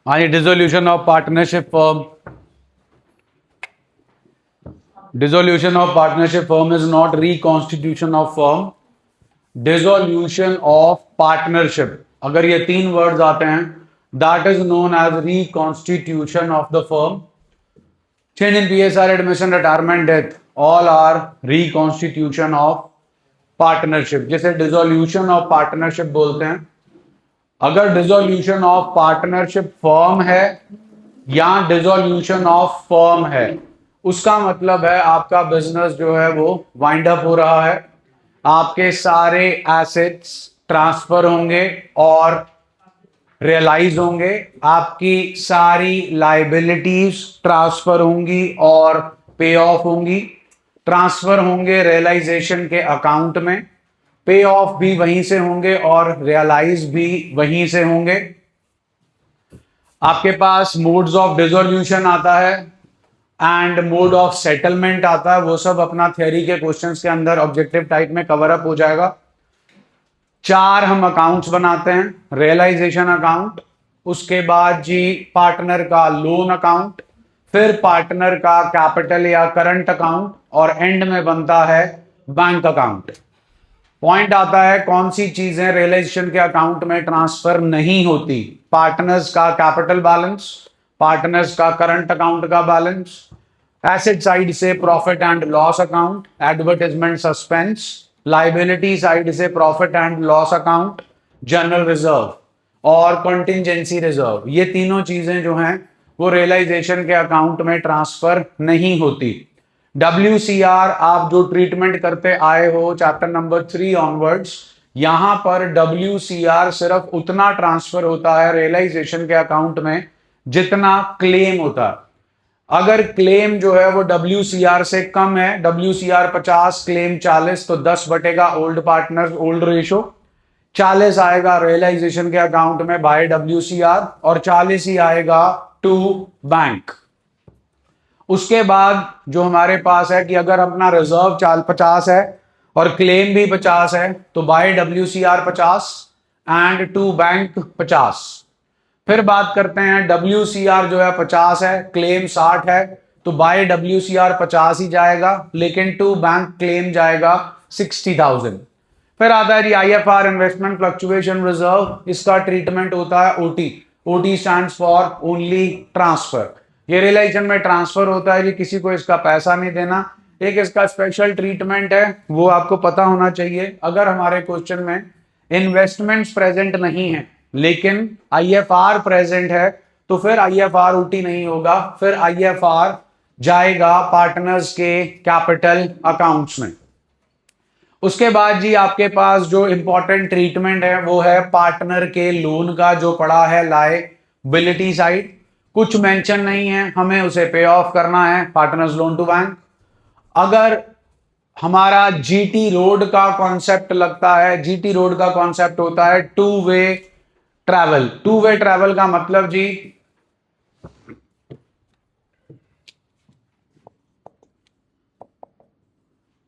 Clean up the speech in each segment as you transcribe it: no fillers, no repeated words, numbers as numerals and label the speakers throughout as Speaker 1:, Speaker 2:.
Speaker 1: हाँ जी, dissolution of partnership firm. Dissolution of partnership firm is not reconstitution of firm. Dissolution of partnership, अगर ये तीन words आते हैं, that is known as reconstitution of the firm. Change in PSR, admission, retirement, death, all are reconstitution of partnership. जिसे dissolution of partnership बोलते हैं. अगर dissolution of partnership firm है या dissolution of firm है, उसका मतलब है आपका बिजनेस जो है वो वाइंड अप हो रहा है, आपके सारे एसेट्स ट्रांसफर होंगे और रियलाइज होंगे, आपकी सारी लाइबिलिटीज ट्रांसफर होंगी और पे ऑफ होंगी. ट्रांसफर होंगे रियलाइजेशन के अकाउंट में, पे ऑफ भी वहीं से होंगे और रियलाइज भी वहीं से होंगे. आपके पास मोड्स ऑफ डिसोल्यूशन आता है एंड मोड ऑफ सेटलमेंट आता है. वो सब अपना थ्योरी के क्वेश्चंस के अंदर ऑब्जेक्टिव टाइप में कवर अप हो जाएगा. चार हम अकाउंट्स बनाते हैं. रियलाइजेशन अकाउंट, उसके बाद जी पार्टनर का लोन अकाउंट, फिर पार्टनर का कैपिटल या करंट अकाउंट, और एंड में बनता है बैंक अकाउंट. पॉइंट आता है कौन सी चीजें रियलाइजेशन के अकाउंट में ट्रांसफर नहीं होती. पार्टनर्स का कैपिटल बैलेंस, पार्टनर्स का करंट अकाउंट का बैलेंस, एसेट साइड से profit and loss account, advertisement suspense, liability side से profit and loss account, general reserve और कंटिंजेंसी रिजर्व. ये तीनों चीजें जो हैं वो रियलाइजेशन के अकाउंट में ट्रांसफर नहीं होती. WCR आप जो ट्रीटमेंट करते आए हो चैप्टर नंबर 3 ऑनवर्ड्स, यहां पर WCR सिर्फ उतना ट्रांसफर होता है रियलाइजेशन के अकाउंट में जितना क्लेम होता है. अगर क्लेम जो है वो WCR से कम है, WCR 50, क्लेम 40, तो 10 बटेगा ओल्ड पार्टनर ओल्ड रेशो, 40 आएगा रियलाइजेशन के अकाउंट में बाय WCR और 40 ही आएगा टू बैंक. उसके बाद जो हमारे पास है कि अगर अपना रिजर्व 50 है और क्लेम भी 50 है तो by WCR 50 and to bank 50. फिर बात करते हैं WCR जो है 50 है, क्लेम 60 है, तो बाय WCR 50 ही जाएगा, लेकिन टू बैंक क्लेम जाएगा 60,000. फिर आता है जी IFR, इन्वेस्टमेंट फ्लक्चुएशन रिजर्व. इसका ट्रीटमेंट होता है OT. OT stands for only transfer. ये रियलाइजेशन में ट्रांसफर होता है जी, किसी को इसका पैसा नहीं देना. एक इसका स्पेशल ट्रीटमेंट है, वो आपको पता होना चाहिए. अगर हमारे क्वेश्चन में इन्वेस्टमेंट्स प्रेजेंट नहीं है लेकिन IFR प्रेजेंट है तो फिर IFR OT नहीं होगा, फिर IFR जाएगा पार्टनर्स के कैपिटल अकाउंट्स में. उसके बाद जी आपके पास जो इंपॉर्टेंट ट्रीटमेंट है वो है पार्टनर के लोन का, जो पड़ा है लायबिलिटी साइड. कुछ मेंशन नहीं है, हमें उसे पे ऑफ करना है, पार्टनर्स लोन टू बैंक. अगर हमारा GT रोड का कॉन्सेप्ट लगता है, GT रोड का कॉन्सेप्ट होता है two way travel. Two way travel का मतलब जी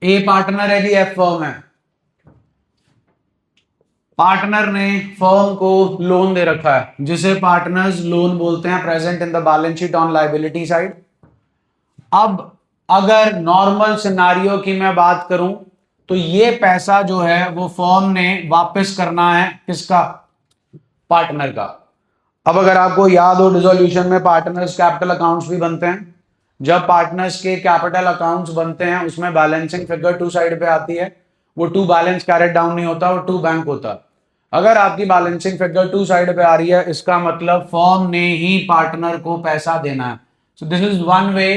Speaker 1: ए पार्टनर है जी, F फर्म है. पार्टनर ने फर्म को लोन दे रखा है जिसे पार्टनर्स लोन बोलते हैं, present in the balance sheet on liability side. अब अगर नॉर्मल सिनारियो की मैं बात करूं तो ये पैसा जो है वो फर्म ने वापस करना है, किसका? पार्टनर का. अब अगर आपको याद हो डिसोल्यूशन में पार्टनर्स कैपिटल अकाउंट्स भी बनते हैं. जब पार्टनर्स के कैपिटल अकाउंट्स बनते हैं उसमें बैलेंसिंग फिगर टू साइड पे आती है. वो टू बैलेंस कैरेट डाउन नहीं होता, वो टू बैंक होता है. अगर आपकी बैलेंसिंग फिगर टू साइड पे आ रही है, इसका मतलब फर्म ने ही पार्टनर को पैसा देना है. So this is one way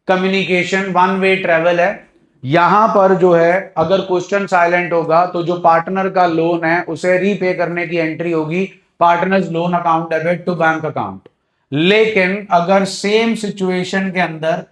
Speaker 1: communication, one way travel है. यहां पर जो है अगर क्वेश्चन साइलेंट होगा तो जो पार्टनर का लोन है उसे रीपे करने की एंट्री होगी partners loan account debit to bank account. लेकिन अगर सेम सिचुएशन के अंदर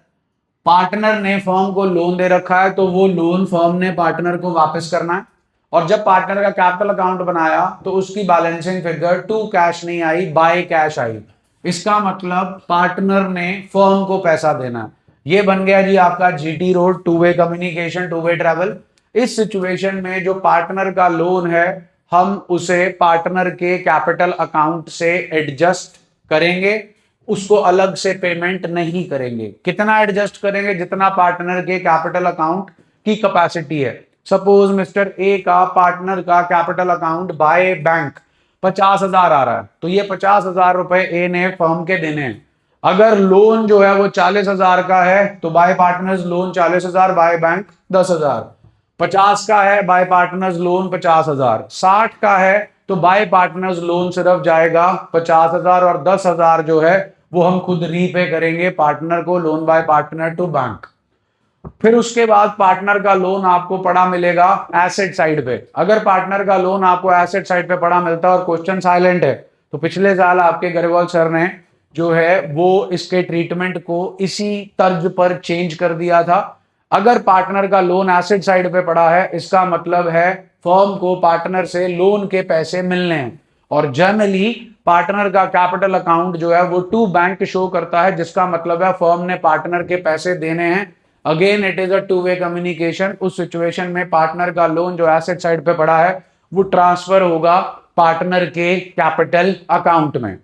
Speaker 1: पार्टनर ने फर्म को लोन दे रखा है तो वो लोन फर्म ने पार्टनर को वापस करना है. और जब पार्टनर का कैपिटल अकाउंट बनाया तो उसकी बैलेंसिंग फिगर टू कैश नहीं आई, बाय कैश आई. इसका मतलब पार्टनर ने फर्म को पैसा देना है. ये बन गया जी आपका GT road, two way communication, two way travel. इस सिचुएशन में जो पार्टनर का लोन है हम उसे पार्टनर के कैपिटल अकाउंट से एडजस्ट करेंगे, उसको अलग से पेमेंट नहीं करेंगे। कितना एडजस्ट करेंगे? जितना पार्टनर के कैपिटल अकाउंट की कैपेसिटी है। सपोज मिस्टर ए का पार्टनर का कैपिटल अकाउंट बाय बैंक 50,000 आ रहा है, तो ये 50,000 रुपए ए ने फर्म के देने हैं। अगर लोन जो है वो 40,000 का है तो bye partners loan 40,000, by bank 10,000। 50 का है बाय पार्टनर्स लोन 50,000। 60 का है तो बाय पार्टनर्स लोन सिर्फ जाएगा 50,000 और 10,000 जो है वो हम खुद रीपे करेंगे पार्टनर को, loan by partner to bank. फिर उसके बाद पार्टनर का लोन आपको पड़ा मिलेगा एसेट साइड पे। अगर पार्टनर का लोन आपको एसेट साइड पे पड़ा मिलता है और क्वेश्चन साइलेंट है, तो पिछले साल आपके गरेवाल सर ने जो है वो इसके ट्रीटमेंट को इसी तर्ज पर चेंज कर दिया था। अगर पार्टनर का लोन एसेट साइड पे पड़ा है, इसका मतलब है फर्म को पार्टनर से लोन के पैसे मिलने हैं। और जनरली पार्टनर का कैपिटल अकाउंट जो है वो टू बैंक शो करता है, जिसका मतलब है फर्म ने पार्टनर के पैसे देने हैं। Again it is a two way communication. उस सिचुएशन में पार्टनर का लोन जो एसेट साइड पे पड़ा है वो ट्रांसफर होगा पार्टनर के कैपिटल अकाउंट में।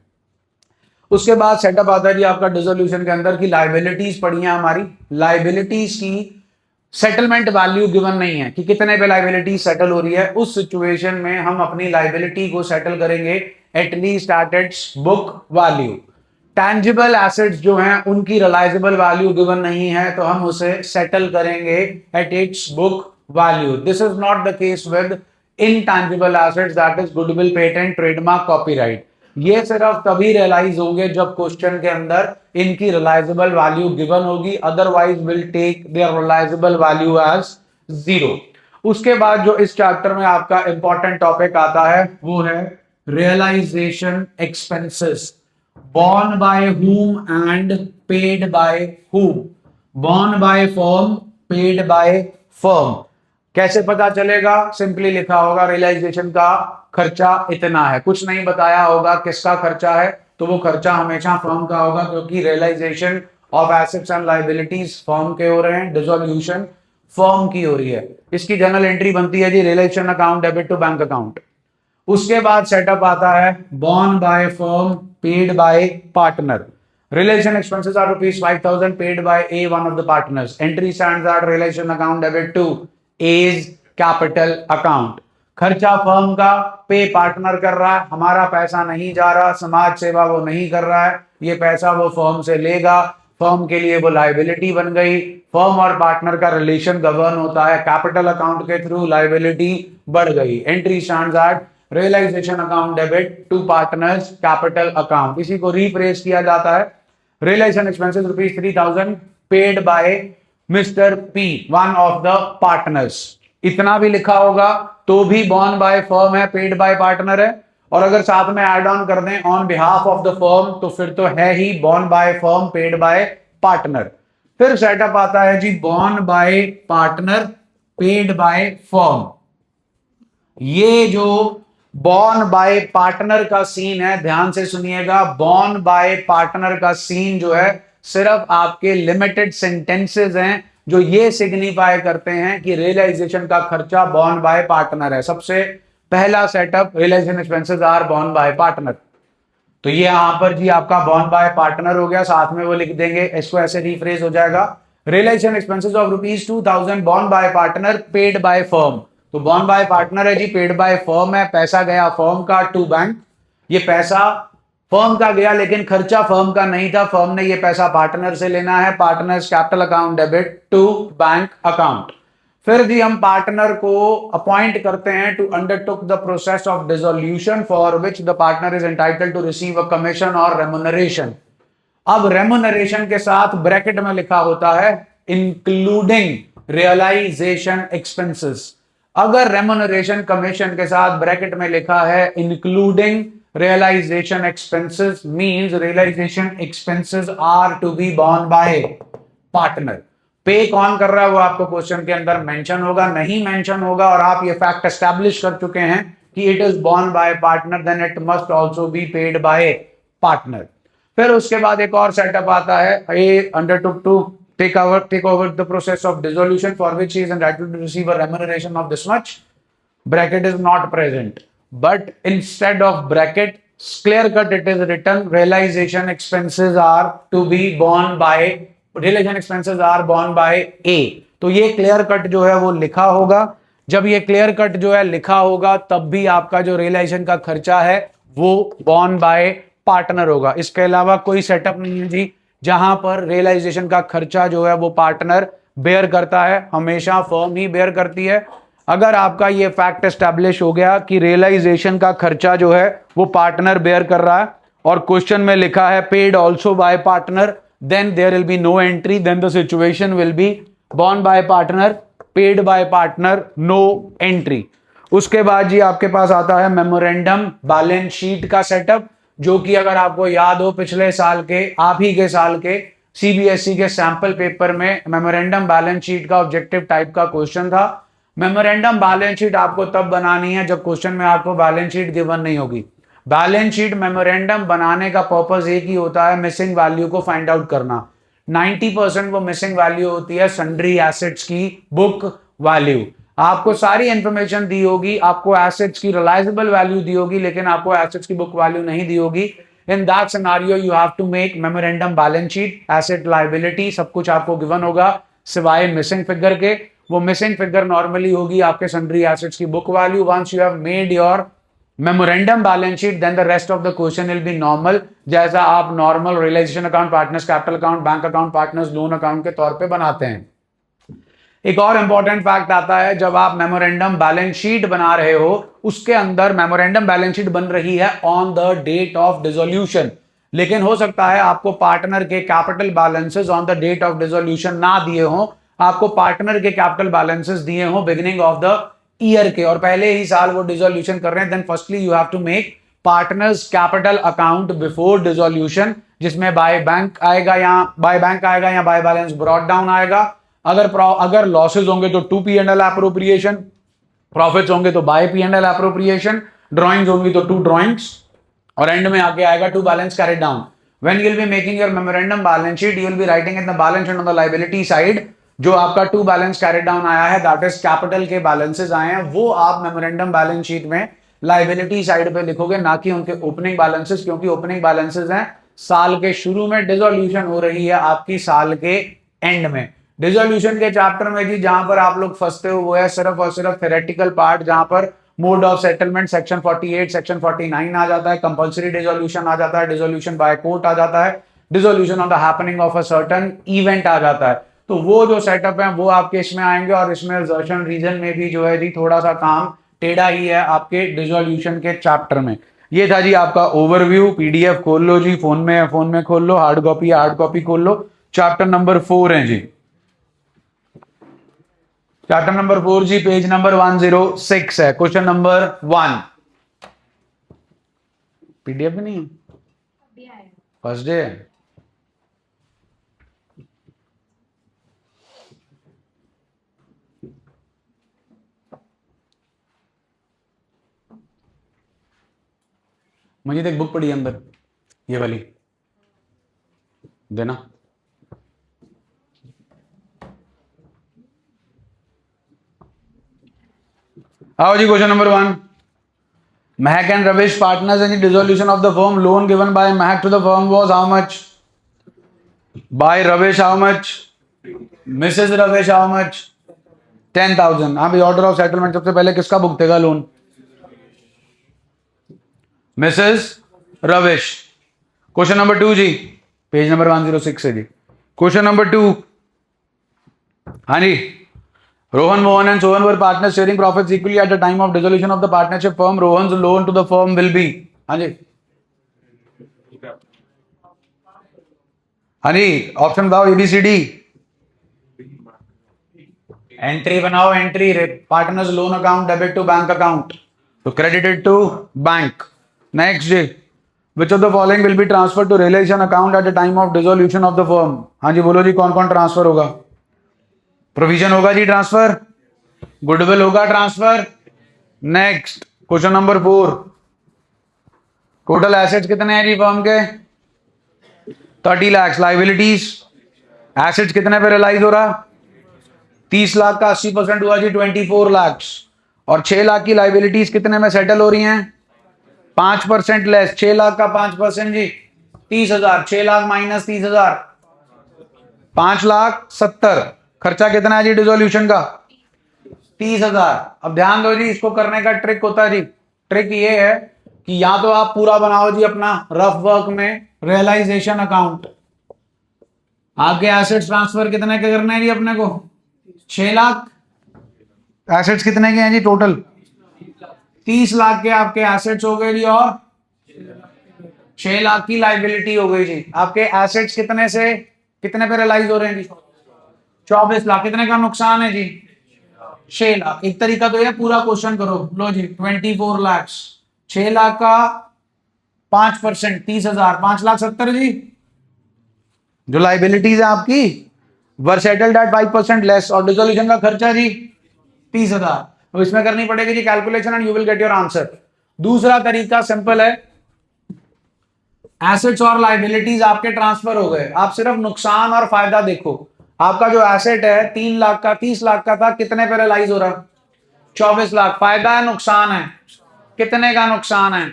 Speaker 1: उसके बाद सेटअप आता है जी आपका डिसोल्यूशन के अंदर की लाइबिलिटीज पड़ी है हमारी। लाइबिलिटीज की सेटलमेंट वैल्यू गिवन नहीं है कि कितने पे लाइबिलिटी सेटल हो रही है। उस सिचुएशन में हम अपनी लाइबिलिटी को सेटल करेंगे at least at its book value. Tangible assets जो हैं उनकी रिलाइजेबल वैल्यू गिवन नहीं है, तो हम उसे सेटल करेंगे at its book value. This is not the case with intangible assets, that is goodwill, patent, trademark, copyright. ये सिर्फ तभी रियलाइज होंगे जब क्वेश्चन के अंदर इनकी रिलाइजेबल वैल्यू गिवन होगी, otherwise will take their realisable value as 0। उसके बाद जो इस चैप्टर में आपका इंपॉर्टेंट टॉपिक आता है वो है realisation expenses. borne by whom and paid by whom? borne by firm, paid by firm। कैसे पता चलेगा? सिंपली लिखा होगा रियलाइजेशन का खर्चा इतना है, कुछ नहीं बताया होगा किसका खर्चा है, तो वो खर्चा हमेशा फर्म का होगा, क्योंकि realisation of assets and liabilities firm के हो रहे हैं, डिसोल्यूशन फर्म की हो रही है। इसकी जनरल एंट्री बनती है जी realisation account debit to bank account. उसके बाद सेटअप आता है borne by firm, paid by partner। Realization expenses are ₹5,000 paid by A, one of the partners। Entry stands at realization account debit to A's capital account। खर्चा firm का, पे partner कर रहा है, हमारा पैसा नहीं जा रहा, समाज सेवा वो नहीं कर रहा है, ये पैसा वो फर्म से लेगा, फर्म के लिए वो लाइबिलिटी बन गई। फर्म और पार्टनर का रिलेशन गवर्न होता है, कैपिटल अकाउंट के थ्रू लाइबिलिटी बढ़ गई। Entry stands at realisation account debit to partners capital account. इसी को रीफ्रेज किया जाता है realisation expenses ₹3,000 paid by mister P, one of the partners. इतना भी लिखा होगा तो भी borne by फर्म है, पेड बाय पार्टनर है, और अगर साथ में एड ऑन कर दें on behalf of the firm तो फिर तो है ही borne by firm, paid by partner. फिर सेटअप आता है जी borne by partner, paid by firm. ये जो borne by पार्टनर का सीन है, ध्यान से सुनिएगा। borne by पार्टनर का सीन जो है सिर्फ आपके लिमिटेड सेंटेंसेस हैं जो ये सिग्निफाई करते हैं कि रियलाइजेशन का खर्चा borne by पार्टनर है। सबसे पहला setup realisation expenses are borne by partner, तो ये यहां पर जी आपका borne by पार्टनर हो गया, साथ में वो लिख देंगे, इसको ऐसे रिफ्रेज हो जाएगा realisation expenses of ₹2,000 borne by partner, paid by firm. तो borne by पार्टनर है जी, पेड बाय फर्म है, पैसा गया फर्म का टू बैंक। ये पैसा फर्म का गया लेकिन खर्चा फर्म का नहीं था, फर्म ने ये पैसा पार्टनर से लेना है, partners capital account debit to bank account. फिर जी हम पार्टनर को अपॉइंट करते हैं to undertook the process of dissolution for which the partner is entitled to receive a commission और रेम्युनरेशन। अब रेम्युनरेशन के साथ ब्रैकेट में लिखा होता है इंक्लूडिंग रियलाइजेशन एक्सपेंसेस। अगर रेम्युनरेशन कमीशन के साथ ब्रैकेट में लिखा है including realisation expenses, means realisation expenses are to be borne by partner. पे कौन कर रहा है वो आपको क्वेश्चन के अंदर मेंशन होगा, नहीं मेंशन होगा और आप ये फैक्ट एस्टैब्लिश कर चुके हैं कि it is borne by partner, then it must also be paid by partner. फिर उसके बाद एक और सेटअप आता है, a undertook to take over the process of dissolution for which he is entitled to receive a remuneration of this much, bracket is not present, but instead of bracket clear cut it is written realization expenses are to be borne by realization expenses are borne by A। तो ये clear cut जो है वो लिखा होगा। जब ये clear cut जो है लिखा होगा तब भी आपका जो रियलाइजेशन का खर्चा है वो बॉर्न बाय पार्टनर होगा। इसके अलावा कोई सेटअप नहीं है जी जहां पर रियलाइजेशन का खर्चा जो है वो पार्टनर बेयर करता है, हमेशा फर्म ही बेयर करती है। अगर आपका ये फैक्ट एस्टैब्लिश हो गया कि रियलाइजेशन का खर्चा जो है वो पार्टनर बेयर कर रहा है और क्वेश्चन में लिखा है paid also by partner, then there will be no entry, then the situation will be borne by partner, paid by partner, no entry. उसके बाद जी आपके पास आता है मेमोरेंडम बैलेंस शीट का सेटअप, जो कि अगर आपको याद हो पिछले साल के आप ही के साल के सीबीएसई के सैंपल पेपर में मेमोरेंडम बैलेंस शीट का ऑब्जेक्टिव टाइप का क्वेश्चन था। मेमोरेंडम बैलेंस शीट आपको तब बनानी है जब क्वेश्चन में आपको बैलेंस शीट गिवन नहीं होगी। बैलेंस शीट मेमोरेंडम बनाने का पर्पस एक ही होता है, मिसिंग वैल्यू को फाइंड आउट करना। 90% वो मिसिंग वैल्यू होती है सन्ड्री एसेट्स की बुक वैल्यू। आपको सारी इंफॉर्मेशन दी होगी, आपको एसेट्स की रिलायजेबल वैल्यू दी होगी, लेकिन आपको एसेट्स की बुक वैल्यू नहीं दी होगी। In that scenario you have to make memorandum balance sheet, asset liability सब कुछ आपको गिवन होगा सिवाय मिसिंग फिगर के। वो मिसिंग फिगर नॉर्मली होगी आपके सन्ड्री एसेट्स की book value. Once you have made your memorandum balance sheet then the rest of the question will be normal, जैसा आप normal realisation account, partners capital account, bank account, partners loan account के तौर पे बनाते हैं। एक और इंपॉर्टेंट फैक्ट आता है, जब आप मेमोरेंडम बैलेंस शीट बना रहे हो उसके अंदर मेमोरेंडम बैलेंस शीट बन रही है on the date of dissolution, लेकिन हो सकता है आपको पार्टनर के capital balances on the date of dissolution ना दिए हो, आपको पार्टनर के कैपिटल बैलेंसेस दिए हो बिगिनिंग ऑफ द ईयर के और पहले ही साल वो डिसोल्यूशन कर रहे हैं। Then firstly you have to make partners capital account before dissolution, जिसमें बाय बैंक आएगा या बाय बैलेंस ब्रॉट डाउन आएगा। अगर लॉसेज होंगे तो टू P&L एप्रोप्रिएशन, प्रॉफिट्स होंगे तो बाय P&L एप्रोप्रिएशन, ड्रॉइंग्स होंगी तो टू ड्रॉइंग्स और एंड में आके आएगा to balance carried down. When you will be making your memorandum balance sheet you will be writing in the balance sheet on the liability side जो आपका to balance carried down आया है, that is capital के balances आए हैं, वो आप memorandum balance sheet में लायबिलिटी साइड पे लिखोगे, ना कि उनके ओपनिंग बैलेंसेस, क्योंकि ओपनिंग बैलेंसेस हैं साल के शुरू में, डिसोल्यूशन हो रही है आपकी साल के एंड में। डिसोल्यूशन के चैप्टर में जी जहां पर आप लोग फंसते हो वो है सिर्फ और सिर्फ थ्योरेटिकल पार्ट, जहां पर mode of settlement section 48 section 49 आ जाता है, कंपल्सरी डिसोल्यूशन आ जाता है, डिसोल्यूशन बाय कोर्ट आ जाता है, dissolution on the happening of a certain event आ जाता है। तो वो जो सेटअप है वो आपके इसमें आएंगे और इसमें असर्शन रीजन में भी जो है जी थोड़ा सा काम टेढ़ा ही है आपके डिसोल्यूशन के चैप्टर में। ये था जी आपका ओवरव्यू। पीडीएफ खोल लो जी, फोन में खोल लो, हार्ड कॉपी खोल लो। चैप्टर नंबर 4 है जी, चैप्टर नंबर 4 जी, पेज नंबर 106 है, क्वेश्चन नंबर 1। पीडीएफ भी नहीं है, फर्स्ट डे है। मुझे एक बुक पड़ी है अंदर, ये वाली देना। आओ जी, question number 1। Mahak and Ravish partners in the dissolution of the firm, loan given by Mahak to the firm was how much? By Ravish how much? Mrs Ravish how much? 10,000। हाँ भाई, ऑर्डर ऑफ सेटलमेंट सबसे पहले किसका भुगतेगा loan? Mrs Ravish. Question number 2 जी, page number 106 है जी, question number 2। हाँ जी, Rohan, Mohan and Sohan were partners sharing profits equally at the time of dissolution of the partnership firm. Rohan's loan to the firm will be, हाँ जी, हाँ जी, option बताओ ABCD। Entry बनाओ, entry partners loan account debit to bank account, तो credited to bank. Next जी, which of the following will be transfer to realisation account at the time of dissolution of the firm? हाँ जी, बोलो जी, कौन कौन transfer होगा? Provision होगा जी transfer, goodwill होगा transfer. Next question number 4, total assets कितने हैं जी फर्म के? 30 लाख। लाइबिलिटीज, एसेट्स कितने पे रियलाइज हो रहा? 30 लाख का 80% हुआ जी 24 लाख। और 6 लाख की लाइबिलिटीज कितने में सेटल हो रही हैं? 5% लेस, 6 लाख का 5% जी 30,000, 6 लाख माइनस 30,000 5,70,000। खर्चा कितना है जी डिसोल्यूशन का 30,000। अब ध्यान दो जी, इसको करने का ट्रिक होता है जी। ट्रिक ये है कि या तो आप पूरा बनाओ जी अपना रफ वर्क में रियलाइजेशन अकाउंट। आपके एसेट्स ट्रांसफर कितने के करने हैं जी अपने को 6 लाख। एसेट्स कितने के हैं जी टोटल 30 लाख के आपके एसेट्स हो गए जी, और 6 लाख की लाइबिलिटी हो गई जी। आपके एसेट्स कितने से कितने पे रियलाइज हो रहे हैं जी 24 लाख। कितने का नुकसान है जी 6 लाख। एक तरीका तो ये पूरा क्वेश्चन करो, लो जी 24 लाख, 6 लाख का 5% 30,000, 5,70,000 जी। जो लाइबिलिटीज है आपकी वर सेटल्ड एट 5% लेस, और डिसोल्यूशन का खर्चा जी 30,000। तो इसमें करनी पड़ेगी जी calculation and you will get your answer. दूसरा तरीका सिंपल है, एसेट्स और लाइबिलिटीज आपके ट्रांसफर हो गए, आप सिर्फ नुकसान और फायदा देखो। आपका जो एसेट है 3 लाख का 30 लाख का था, कितने पे रियलाइज हो रहा 24 लाख। फायदा है नुकसान है, कितने का नुकसान है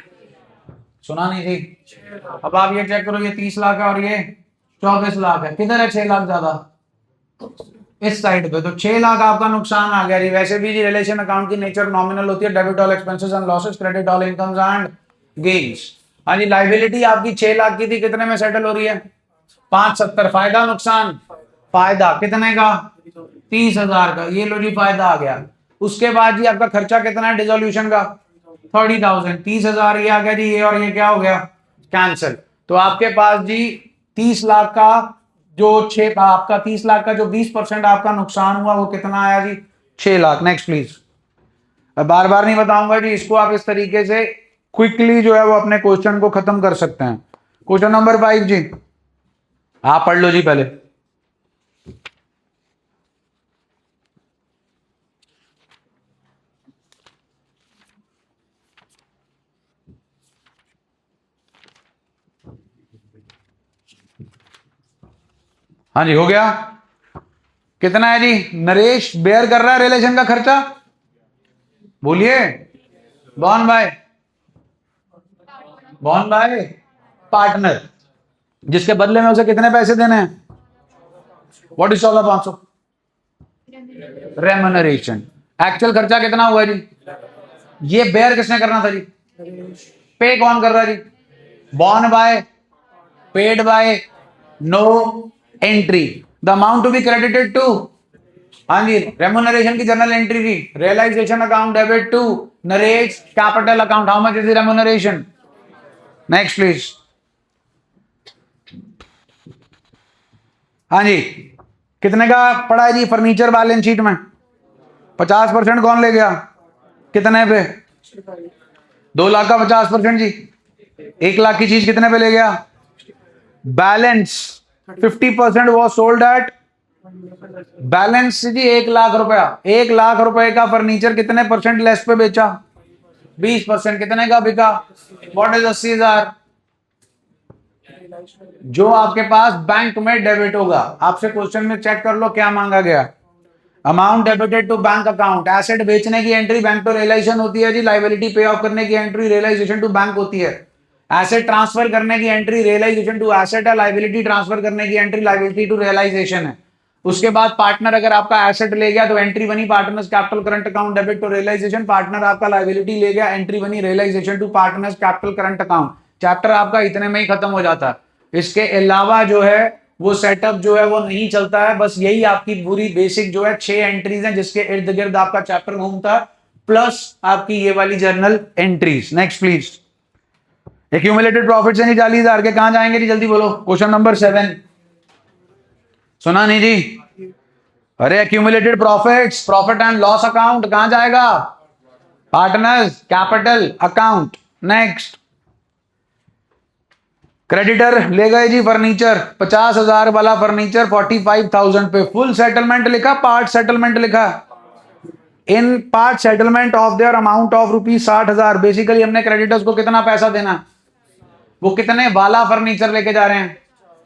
Speaker 1: सुना नहीं थी। अब आप ये चेक करो, ये 30 लाख है और ये 24 लाख है, किधर है 6 लाख ज्यादा इस साइड पे, तो 6 लाख आपका नुकसान आ गया जी। वैसे भी जी रिलेशन अकाउंट की नेचर नॉमिनल होती है, debit all expenses and losses, credit all incomes and gains. हाँ जी, लाइबिलिटी आपकी 6 लाख की थी, कितने में सेटल हो रही है 570। फायदा नुकसान, फायदा कितने का 30,000 का, ये लो जी फायदा आ गया। उसके बाद जी आपका खर्चा कितना है डिसोल्यूशन का 30,000, 30,000 ये आ गया जी, ये और ये क्या हो गया कैंसिल। तो आपके पास जी 30 लाख का जो 6 आपका 30 लाख का जो 20% आपका नुकसान हुआ वो कितना आया जी 6 लाख। Next please. बार बार नहीं बताऊंगा जी, इसको आप इस तरीके से क्विकली जो है वो अपने क्वेश्चन को खत्म कर सकते हैं। क्वेश्चन नंबर 5 जी, आप पढ़ लो जी पहले। हाँ जी हो गया। कितना है जी नरेश बेयर कर रहा है रिलेशन का खर्चा, बोलिए। बॉन बाय पार्टनर, जिसके बदले में उसे कितने पैसे देने हैं व्हाट इज 14,500 रेम्यूनरेशन। एक्चुअल खर्चा कितना हुआ जी, ये बेयर किसने करना था जी, पे कौन कर रहा है जी, borne by, paid by, no entry, the amount to be credited to. हाँ जी रेम्यूनरेशन की जर्नल एंट्री की, realisation account debit to Naresh capital account, how much is the remuneration. Next please. हाँ जी कितने का पड़ा है जी फर्नीचर बैलेंस शीट में 50% कौन ले गया, कितने पे 2 लाख का 50% जी, 1 लाख की चीज कितने पे ले गया, balance 50% was sold at, balance जी 1 लाख रुपया, 1 लाख रुपए का फर्नीचर कितने परसेंट लेस पे बेचा 20%, कितने का बिका व्हाट इज 80,000। जो आपके पास बैंक में डेबिट होगा, आपसे क्वेश्चन में चेक कर लो क्या मांगा गया, amount debited to bank account. Asset बेचने की एंट्री बैंक टू रियलाइजेशन होती है जी, लाइबिलिटी पे ऑफ करने की एंट्री रियलाइजेशन टू बैंक होती है। एसेट ट्रांसफर करने की एंट्री रियलाइजेशन टू एसेट है, लाइबिलिटी ट्रांसफर करने की एंट्री लाइबिलिटी टू रियलाइजेशन है। उसके बाद पार्टनर अगर आपका एसेट ले गया तो एंट्री बनी partners capital current account debit to realisation, partner आपका लाइबिलिटी ले गया एंट्री बनी realisation to partners capital current account. Chapter आपका इतने में ही खत्म हो जाता है। इसके अलावा जो है वो सेटअप जो है वो नहीं चलता है। बस यही आपकी पूरी बेसिक जो है 6 एंट्रीज हैं जिसके इर्द गिर्द आपका चैप्टर घूमता है, प्लस आपकी ये वाली journal entries. Next please. Accumulated profit से नहीं 40,000 के कहां जाएंगे जी, जल्दी बोलो। क्वेश्चन नंबर 7 सुना नहीं जी, अरे accumulated profits, profit and loss account कहां जाएगा, partners capital account. Next. Creditor ले गए जी फर्नीचर 50,000 वाला फर्नीचर 45,000 पे, फुल सेटलमेंट लिखा पार्ट सेटलमेंट लिखा, in part settlement of their amount of ₹60,000। Basically हमने क्रेडिटर्स को कितना पैसा देना, वो कितने वाला फर्नीचर लेके जा रहे हैं,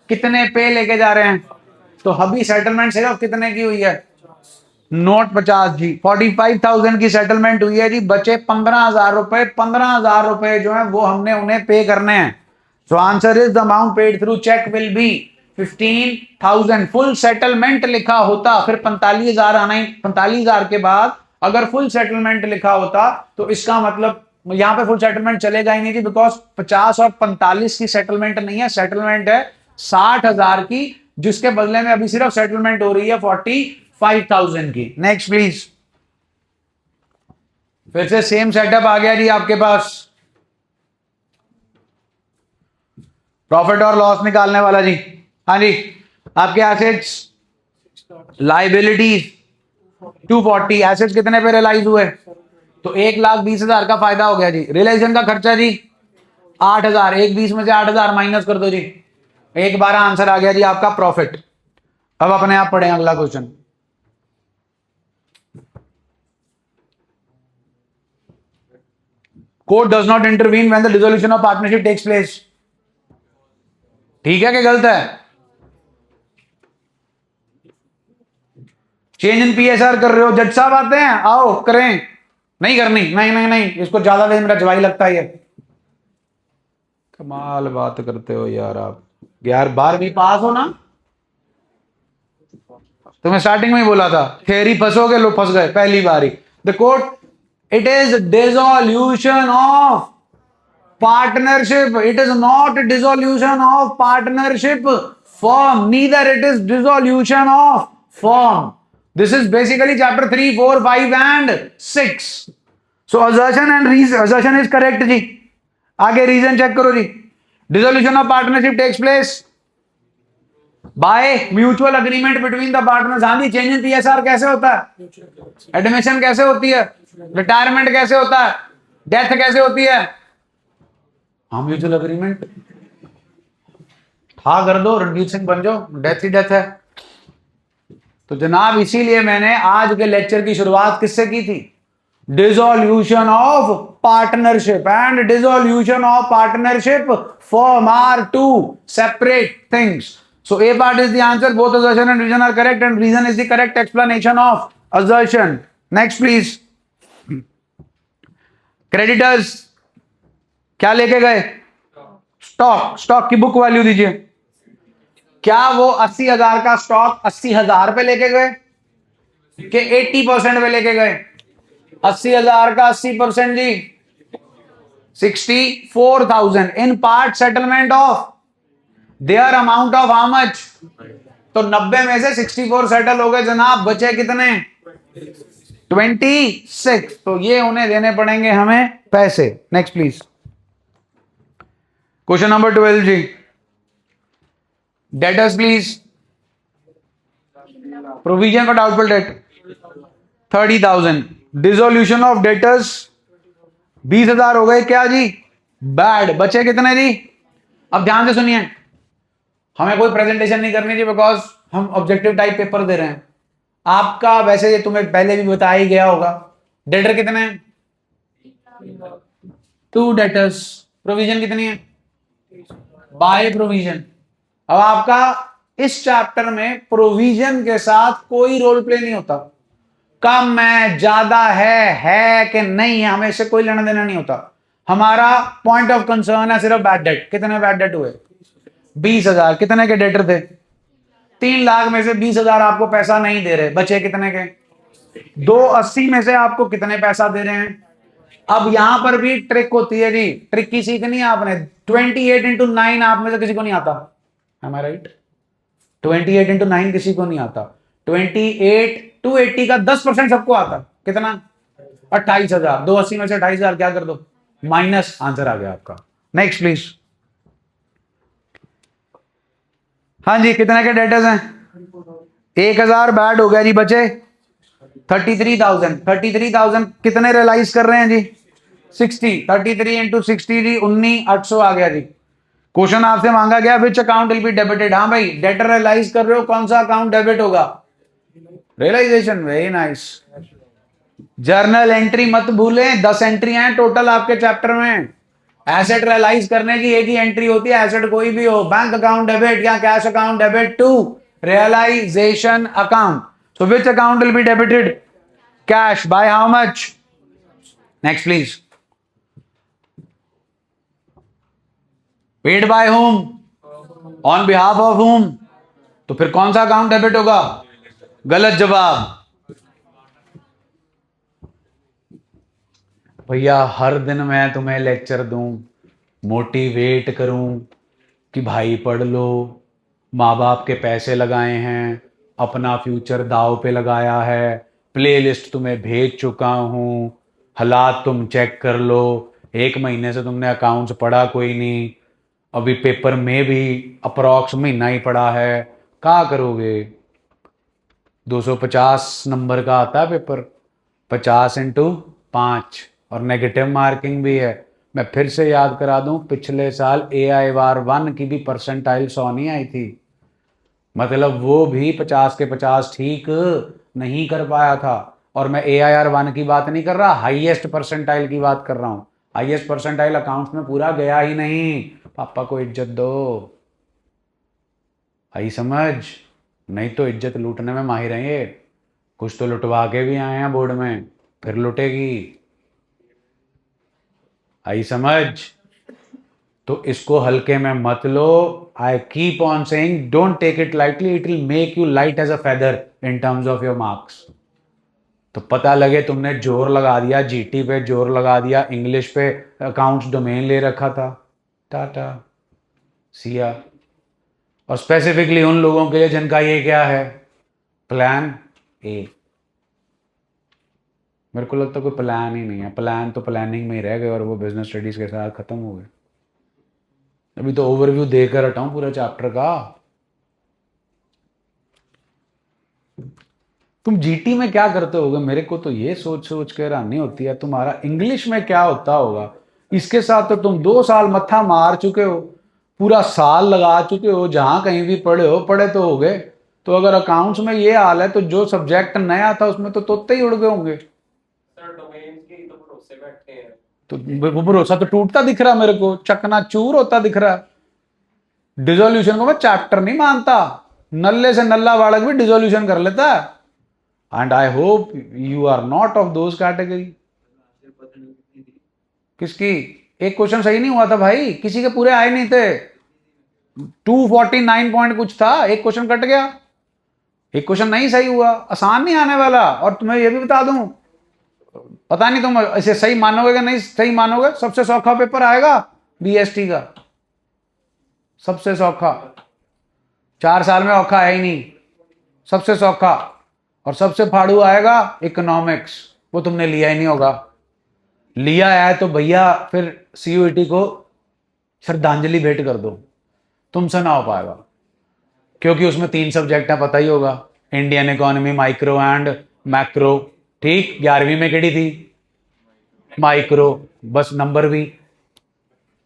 Speaker 1: कितने पे लेके जा रहे हैं, तो अभी सेटलमेंट सिर्फ कितने की हुई है नोट 50 जी, 45,000 की सेटलमेंट हुई है जी, बचे 15,000 रुपए। 15,000 रुपए जो है वो हमने उन्हें पे करने हैं। So answer is the amount paid through cheque will be 15,000। Full settlement लिखा होता फिर 45,000 आना ही, 45,000 के बाद अगर फुल सेटलमेंट लिखा होता तो इसका मतलब यहां पे फुल सेटलमेंट चलेगा ही नहीं जी, बिकॉज 50 और 45 की सेटलमेंट नहीं है, सेटलमेंट है 60,000 की, जिसके बदले में अभी सिर्फ सेटलमेंट हो रही है 45,000 की। Next please. फिर से सेम सेटअप आ गया जी आपके पास, प्रॉफिट और लॉस निकालने वाला जी। हाँ जी, आपके एसेट्स लाइबिलिटीज 240, एसेट्स कितने पे रियलाइज हुए? तो 1,20,000 का फायदा हो गया जी। रियलाइजेशन का खर्चा जी 8,000, 1,20 में से 8,000 माइनस कर दो जी, 1,12 आंसर आ गया जी आपका प्रॉफिट। अब अपने आप पढ़ें अगला question. Court does not intervene when the dissolution of partnership takes place. ठीक है कि गलत है? चेंज इन पीएसआर कर रहे हो, जज साहब आते हैं, आओ करें। नहीं करनी, नहीं नहीं नहीं, इसको ज्यादा देर मेरा जवाई लगता है। ये कमाल बात करते हो यार आप। यार 12वीं पास हो ना, तुम्हें स्टार्टिंग में ही बोला था थ्योरी फंसोगे, लो फंस गए पहली बार ही। The court it is dissolution of partnership, it is not dissolution of partnership firm, neither it is dissolution of firm. This is basically chapter 3, 4, 5 and 6. So assertion and reason, assertion is correct जी। आगे reason check करो जी। dissolution of partnership takes place by mutual agreement between the partners। हाँ जी, change in PSR कैसे होता है? Admission कैसे होती है? Retirement कैसे होता है? डेथ कैसे होती है? हम म्यूचुअल अग्रीमेंट था कर दो, रणजीत सिंह बन जाओ, डेथ ही डेथ है। तो जनाब इसीलिए मैंने आज के लेक्चर की शुरुआत किससे की थी? Dissolution of partnership and dissolution of partnership firm are two separate things. So A part is the answer, both assertion and reason are correct and reason is the correct explanation of assertion. Next please। Creditors क्या लेके गए? Stock. Stock की book value दीजिए। क्या वो 80,000 का stock 80,000 पे लेके गए कि 80% पे लेके गए? 80,000 का 80% जी 64,000 in part settlement of their amount of how much? तो 90 में से 64 सेटल हो गए जनाब, बचे कितने? 26। तो ये उन्हें देने पड़ेंगे हमें पैसे। Next please. क्वेश्चन नंबर 12 जी, debtors please. Provision for doubtful debt 30,000, dissolution of debtors 20,000 हो गए क्या जी? बैड। बचे कितने जी? अब ध्यान से सुनिए, हमें कोई प्रेजेंटेशन नहीं करनी जी, बिकॉज हम ऑब्जेक्टिव टाइप पेपर दे रहे हैं। आपका वैसे ये तुम्हें पहले भी बताया ही गया होगा। डेटर कितने हैं? 2 डेटर्स। प्रोविजन कितनी है? By provision. अब आपका इस चैप्टर में प्रोविजन के साथ कोई रोल प्ले नहीं होता। कम है, ज्यादा है कि नहीं है, हमें इससे कोई लेना देना नहीं होता। हमारा पॉइंट ऑफ कंसर्न है सिर्फ बैड डेट। कितने बैड डेट हुए? 20,000। कितने के डेटर थे? 3 लाख में से 20,000 आपको पैसा नहीं दे रहे, बचे कितने के? 280 में से आपको कितने पैसा दे रहे हैं? अब यहां पर भी ट्रिक होती है जी, ट्रिक की सीखनी है आपने। 28 इंटू 9 आप में से किसी को नहीं आता, am I right? 28 इंटू 9 किसी को नहीं आता। 28 280 का 10% सबको आता। कितना? 28,000। 280 में से 28,000 क्या कर दो? माइनस। आंसर आ गया आपका। Next please. हाँ जी, कितने के डेटर्स हैं? 1,000 बैड हो गया जी, बचे 33,000। 33,000 कितने रियलाइज कर रहे हैं जी? 60। 33 इंटू 60 जी 19,800 आ गया जी। क्वेश्चन आपसे मांगा गया which account will be debited. हाँ भाई, डेटर रियलाइज कर रहे हो, कौन सा अकाउंट डेबिट होगा? Realisation. Very nice. Journal entry मत भूलें, 10 एंट्री हैं टोटल आपके चैप्टर में। एसेट रियलाइज करने की एक ही एंट्री होती है, एसेट कोई भी हो, बैंक अकाउंट डेबिट या cash account debit to realisation account. So which account will be debited? Cash. By how much? Next, please. Paid by whom? On behalf of whom? तो फिर कौन सा अकाउंट डेबिट होगा? गलत जवाब। भैया हर दिन मैं तुम्हें लेक्चर दूं, मोटिवेट करूं कि भाई पढ़ लो, माँ बाप के पैसे लगाए हैं, अपना फ्यूचर दाव पे लगाया है, प्लेलिस्ट तुम्हें भेज चुका हूं, हालात तुम चेक कर लो। 1 महीने से तुमने अकाउंट्स पढ़ा कोई नहीं, अभी पेपर में भी अप्रॉक्स महीना ही पड़ा है, क्या करोगे? 250 नंबर का आता है पेपर, 50x5 और नेगेटिव मार्किंग भी है। मैं फिर से याद करा दूं, पिछले साल AIR 1 की भी परसेंटाइल 100 नहीं आई थी, मतलब वो भी 50 के 50 ठीक नहीं कर पाया था। और मैं AIR 1 की बात नहीं कर रहा, हाईएस्ट परसेंटाइल की बात कर रहा हूं। हाईएस्ट परसेंटाइल अकाउंट्स में पूरा गया ही नहीं। पापा को इज्जत दो, आई समझ? नहीं तो इज्जत लूटने में माहिर हैं ये, कुछ तो लुटवा के भी आए हैं बोर्ड में, फिर लुटेगी। आई समझ? तो इसको हल्के में मत लो। I keep on saying don't take it lightly, it will make you light as a feather in terms of your marks. तो पता लगे तुमने जोर लगा दिया, GT पे जोर लगा दिया, इंग्लिश पे अकाउंट्स डोमेन ले रखा था, टाटा सिया। और स्पेसिफिकली उन लोगों के लिए जिनका ये क्या है, प्लान ए। मेरे को लगता है कोई प्लान ही नहीं है, प्लान तो प्लानिंग में ही रह गए और वो बिजनेस स्टडीज के साथ खत्म हो गए। अभी तो ओवरव्यू देकर हटाऊं पूरा चैप्टर का। तुम GT में क्या करते होगे, मेरे को तो ये सोच सोच के हैरानी होती है, तुम्हारा इंग्लिश में क्या होता होगा। इसके साथ तो तुम 2 साल मत्था मार चुके हो, पूरा साल लगा चुके हो, जहां कहीं भी पढ़े हो, पढ़े तो हो गए। तो अगर अकाउंट्स में ये हाल है तो जो सब्जेक्ट नया था उसमें तो तोते ही उड़ गए होंगे। तो वो भरोसा तो टूटता दिख रहा मेरे को, चकनाचूर होता दिख रहा। डिसोल्यूशन को मैं चैप्टर नहीं मानता, नल्ले से नल्ला बालक भी डिसोल्यूशन कर लेता है। And I hope you are not of those category. किसकी? एक क्वेश्चन सही नहीं हुआ था भाई, किसी के पूरे आए नहीं थे, 249 पॉइंट कुछ था, एक क्वेश्चन कट गया, एक क्वेश्चन नहीं सही हुआ, आसान नहीं आने वाला। और तुम्हें यह भी बता दूं, पता नहीं तुम इसे सही मानोगे कि नहीं सही मानोगे, सबसे सौखा पेपर आएगा BST का, सबसे सौखा। 4 साल में औखा है ही नहीं, सबसे सौखा। और सबसे फाड़ू आएगा इकोनॉमिक्स, वो तुमने लिया ही नहीं होगा। लिया है तो भैया फिर CUET को श्रद्धांजलि भेंट कर दो, तुमसे ना हो पाएगा, क्योंकि उसमें 3 सब्जेक्ट है, पता ही होगा, Indian economy, micro and macro. ठीक, 11वीं में केड़ी थी? माइक्रो, बस नंबर भी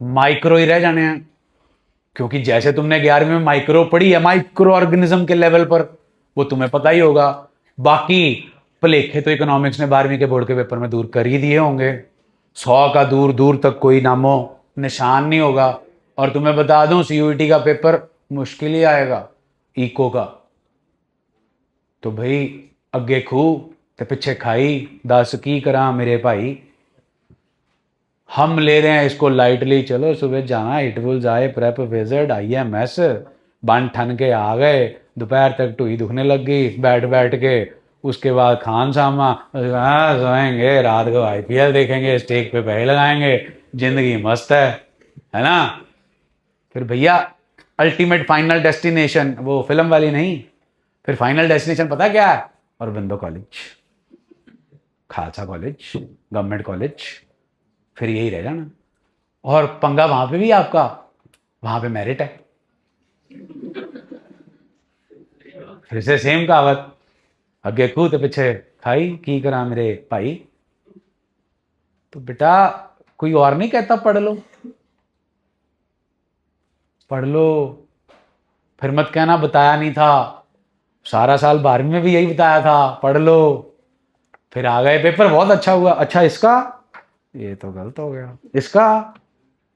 Speaker 1: माइक्रो ही रह जाने हैं, क्योंकि जैसे तुमने 11वीं में माइक्रो पढ़ी है, माइक्रो ऑर्गेनिज्म के लेवल पर, वो तुम्हें पता ही होगा। बाकी भलेखे तो इकोनॉमिक्स ने 12वीं के बोर्ड के पेपर में दूर कर ही दिए होंगे, 100 का दूर दूर तक कोई नामो निशान नहीं होगा। और तुम्हें बता दूं CUET का पेपर मुश्किल ही आएगा, इको का। तो भाई अगे खूह ते पिछे खाई, दस की करा मेरे भाई। हम ले रहे हैं इसको लाइटली, चलो सुबह जाना, इट विल जाए प्रेप विजिट IMS, बन ठन के आ गए, दोपहर तक टुई दुखने लग गई बैठ बैठ के, उसके बाद खान सामा, सोएंगे, रात को IPL देखेंगे, स्टेक पे पैसे लगाएंगे, जिंदगी मस्त है ना? फिर भैया अल्टीमेट फाइनल डेस्टिनेशन, वो फिल्म वाली नहीं, फिर फाइनल डेस्टिनेशन पता क्या है? Aurobindo college, Khalsa college, government college, फिर यही रह जाना। और पंगा वहां पे भी आपका, वहां पे मेरिट है, फिर से सेम कहावत, अगे खूह ते पिछे खाई, की करा मेरे भाई। तो बेटा कोई और नहीं कहता पढ़ लो, पढ़ लो, फिर मत कहना बताया नहीं था, सारा साल 12वीं में भी यही बताया था, पढ़ लो। फिर आ गए पेपर, बहुत अच्छा हुआ, अच्छा इसका ये तो गलत हो गया, इसका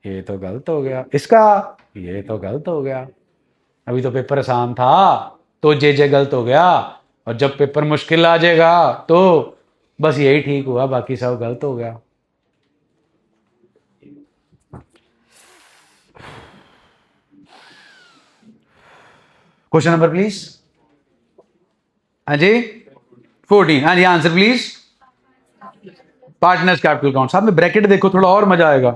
Speaker 1: ये तो गलत हो गया, इसका ये तो गलत हो गया। अभी तो पेपर आसान था तो जे गलत हो गया, और जब पेपर मुश्किल आ जाएगा तो बस यही ठीक हुआ, बाकी सब गलत हो गया। Question number please. हाँ जी 14। हाँ जी answer please. Partners capital account. साहब में ब्रैकेट देखो, थोड़ा और मजा आएगा।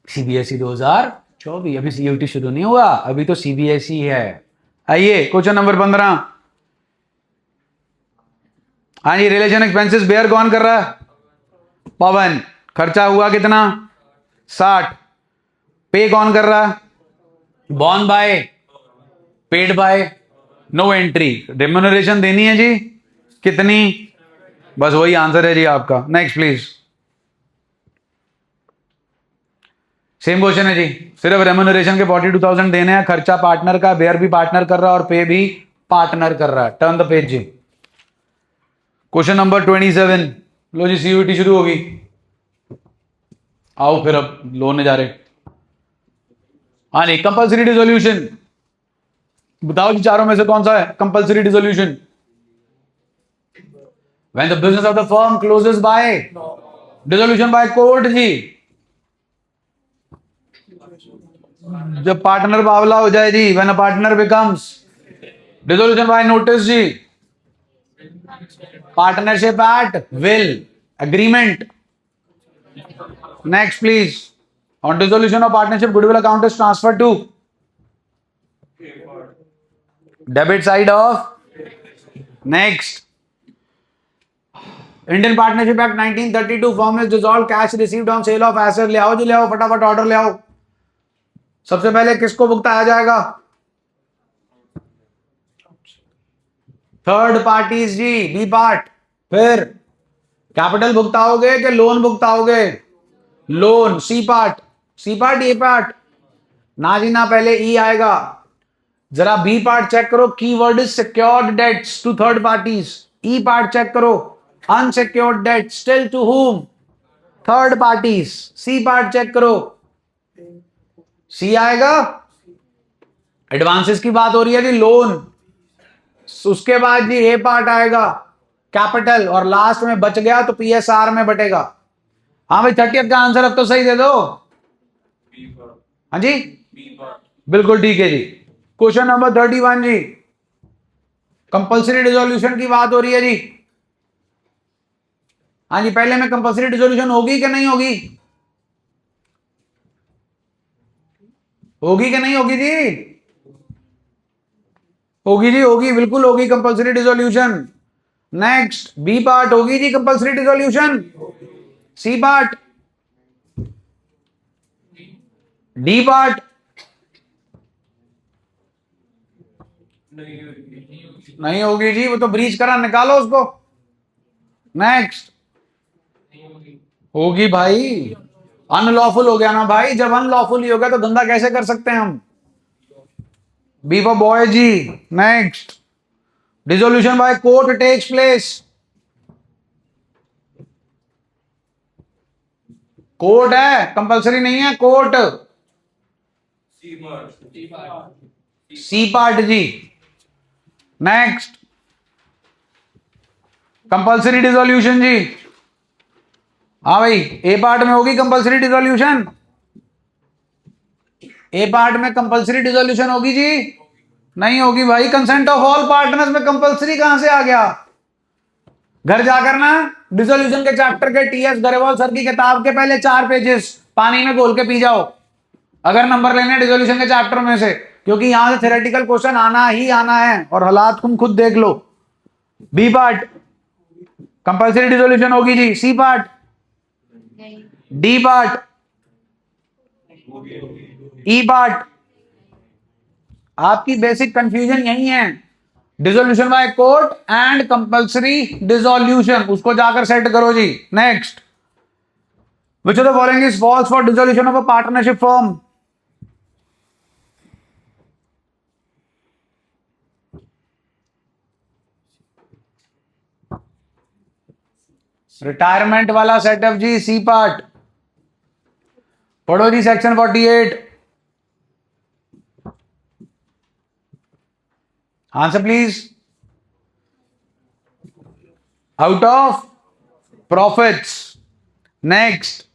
Speaker 1: सीबीएसई 2024, अभी सीयूटी शुरू नहीं हुआ, अभी तो सीबीएसई है। आइए क्वेश्चन नंबर 15। हाँ जी रिलेशन एक्सपेंसेस बेयर कौन कर रहा है? पवन। खर्चा हुआ कितना? 60। पे कौन कर रहा है? Borne by, paid by, no entry. Remuneration देनी है जी, कितनी? बस वही आंसर है जी आपका। Next please. सेम क्वेश्चन है जी, सिर्फ रेम्यूनरेशन के 42,000 देने हैं, खर्चा पार्टनर का, बेयर भी पार्टनर कर रहा है और पे भी पार्टनर कर रहा है। टर्न द पेज जी। Question number 27। लो जी सीयूटी शुरू होगी। आओ फिर अब लोने जा रहे। हाँ नहीं, कंपल्सरी डिसोल्यूशन बताओ जी, चारों में से कौन सा है compulsory dissolution? When the business of the firm closes by dissolution by court जी। जब पार्टनर बावला हो जाए जी, when a partner becomes dissolution by notice जी। Partnership at will, agreement. Next please. On dissolution of partnership goodwill account is transfer to debit side of. Next. Indian partnership act 1932 form is dissolve, cash received on sale of asset. ले आओ जी, ले आओ फटाफट order ले आओ। सबसे पहले किसको भुगताया जाएगा? थर्ड पार्टीज जी, बी पार्ट। फिर कैपिटल भुगताओगे कि लोन भुगताओगे? Loan. C part, C part, A part ना जी ना, पहले ई आएगा। जरा बी पार्ट चेक करो, keyword is secured debts to third parties. E part check करो, unsecured debt still to whom? Third parties. C part check करो, C आएगा। एडवांसेस की बात हो रही है जी, लोन। उसके बाद जी ए पार्ट आएगा, कैपिटल, और लास्ट में बच गया तो पीएसआर में बटेगा। हाँ भाई 30th का आंसर अब तो सही दे दो। हाँ जी बिल्कुल ठीक है जी। क्वेश्चन नंबर 31 जी, कंपल्सरी डिसोल्यूशन की बात हो रही है जी। हाँ जी पहले में कंपल्सरी डिसोल्यूशन होगी कि नहीं होगी? होगी कि नहीं होगी जी? होगी जी, होगी, बिल्कुल होगी compulsory dissolution. Next, B part होगी जी compulsory dissolution. C part, D part नहीं होगी जी, वो तो ब्रीच करा, निकालो उसको। नेक्स्ट, होगी भाई, अनलॉफुल हो गया ना भाई, जब अनलॉफुल ही हो गया तो धंधा कैसे कर सकते हैं हम? बी फॉर बॉय जी। Next, dissolution by court takes place. Court है, कंपल्सरी नहीं है, कोर्ट। सी पार्ट जी। नेक्स्ट, कंपल्सरी डिसोल्यूशन जी। हाँ भाई ए पार्ट में होगी कंपल्सरी डिसोल्यूशन। ए पार्ट में कंपल्सरी डिसोल्यूशन होगी जी? नहीं होगी भाई, कंसेंट ऑफ ऑल पार्टनर्स में कंपल्सरी कहां से आ गया? घर जाकर ना डिसोल्यूशन के चैप्टर के टीएस गरेवाल सर की किताब के पहले 4 पेजेस पानी में घोल के पी जाओ, अगर नंबर लेने डिसोल्यूशन के चैप्टर में से, क्योंकि यहां से थ्योरेटिकल क्वेश्चन आना ही आना है और हालात तुम खुद देख लो। बी पार्ट कंपल्सरी डिसोल्यूशन होगी जी। C part, D part, E part. आपकी बेसिक कंफ्यूजन यही है, dissolution by court and compulsory dissolution, उसको जाकर सेट करो जी। Next, which of the following is false for dissolution of a partnership firm? Retirement वाला सेटअप जी, सी पार्ट। पढ़ो जी section 48। Answer please. Out of profits. Next,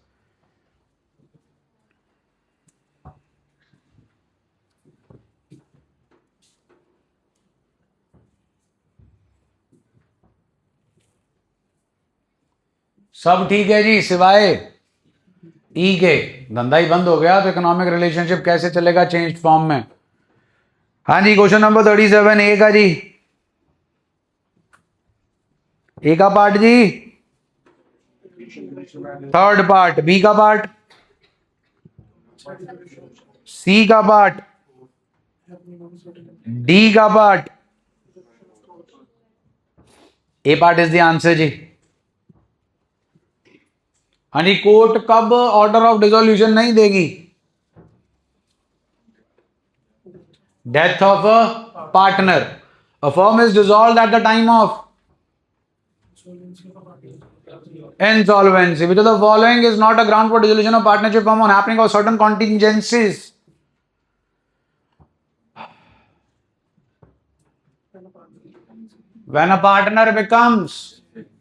Speaker 1: सब ठीक है जी सिवाय ई के। धंधा ही बंद हो गया तो इकोनॉमिक रिलेशनशिप कैसे चलेगा चेंज फॉर्म में। हाँ जी, क्वेश्चन नंबर 37 ए का जी, ए का पार्ट जी, थर्ड पार्ट, बी का पार्ट, सी का पार्ट, डी का part, A part is the answer जी। हाँ जी, कोर्ट कब ऑर्डर ऑफ डिसोल्यूशन नहीं देगी? Death of a partner. A firm is dissolved at the time of insolvency. Which of the following is not a ground for dissolution of partnership firm on happening of certain contingencies? When a partner becomes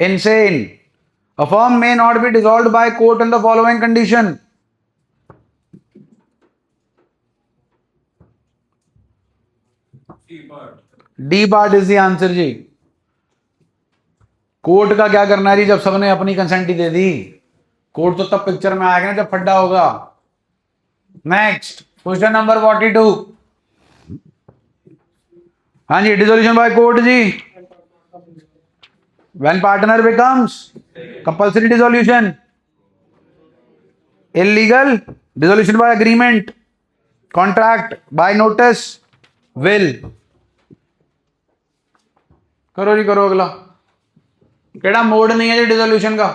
Speaker 1: insane, a firm may not be dissolved by court on the following condition. D part is the answer जी। Court का क्या करना है जी, जब सबने अपनी consent ही दे दी। Court तो तब पिक्चर में आएगा ना जब फड्डा होगा। Next, question number 42। हाँ जी, डिसोल्यूशन बाय कोर्ट जी। When partner becomes compulsory dissolution, illegal dissolution by agreement, contract by notice, will। करो जी करो अगला। केड़ा मोड नहीं है जी डिसोल्यूशन का?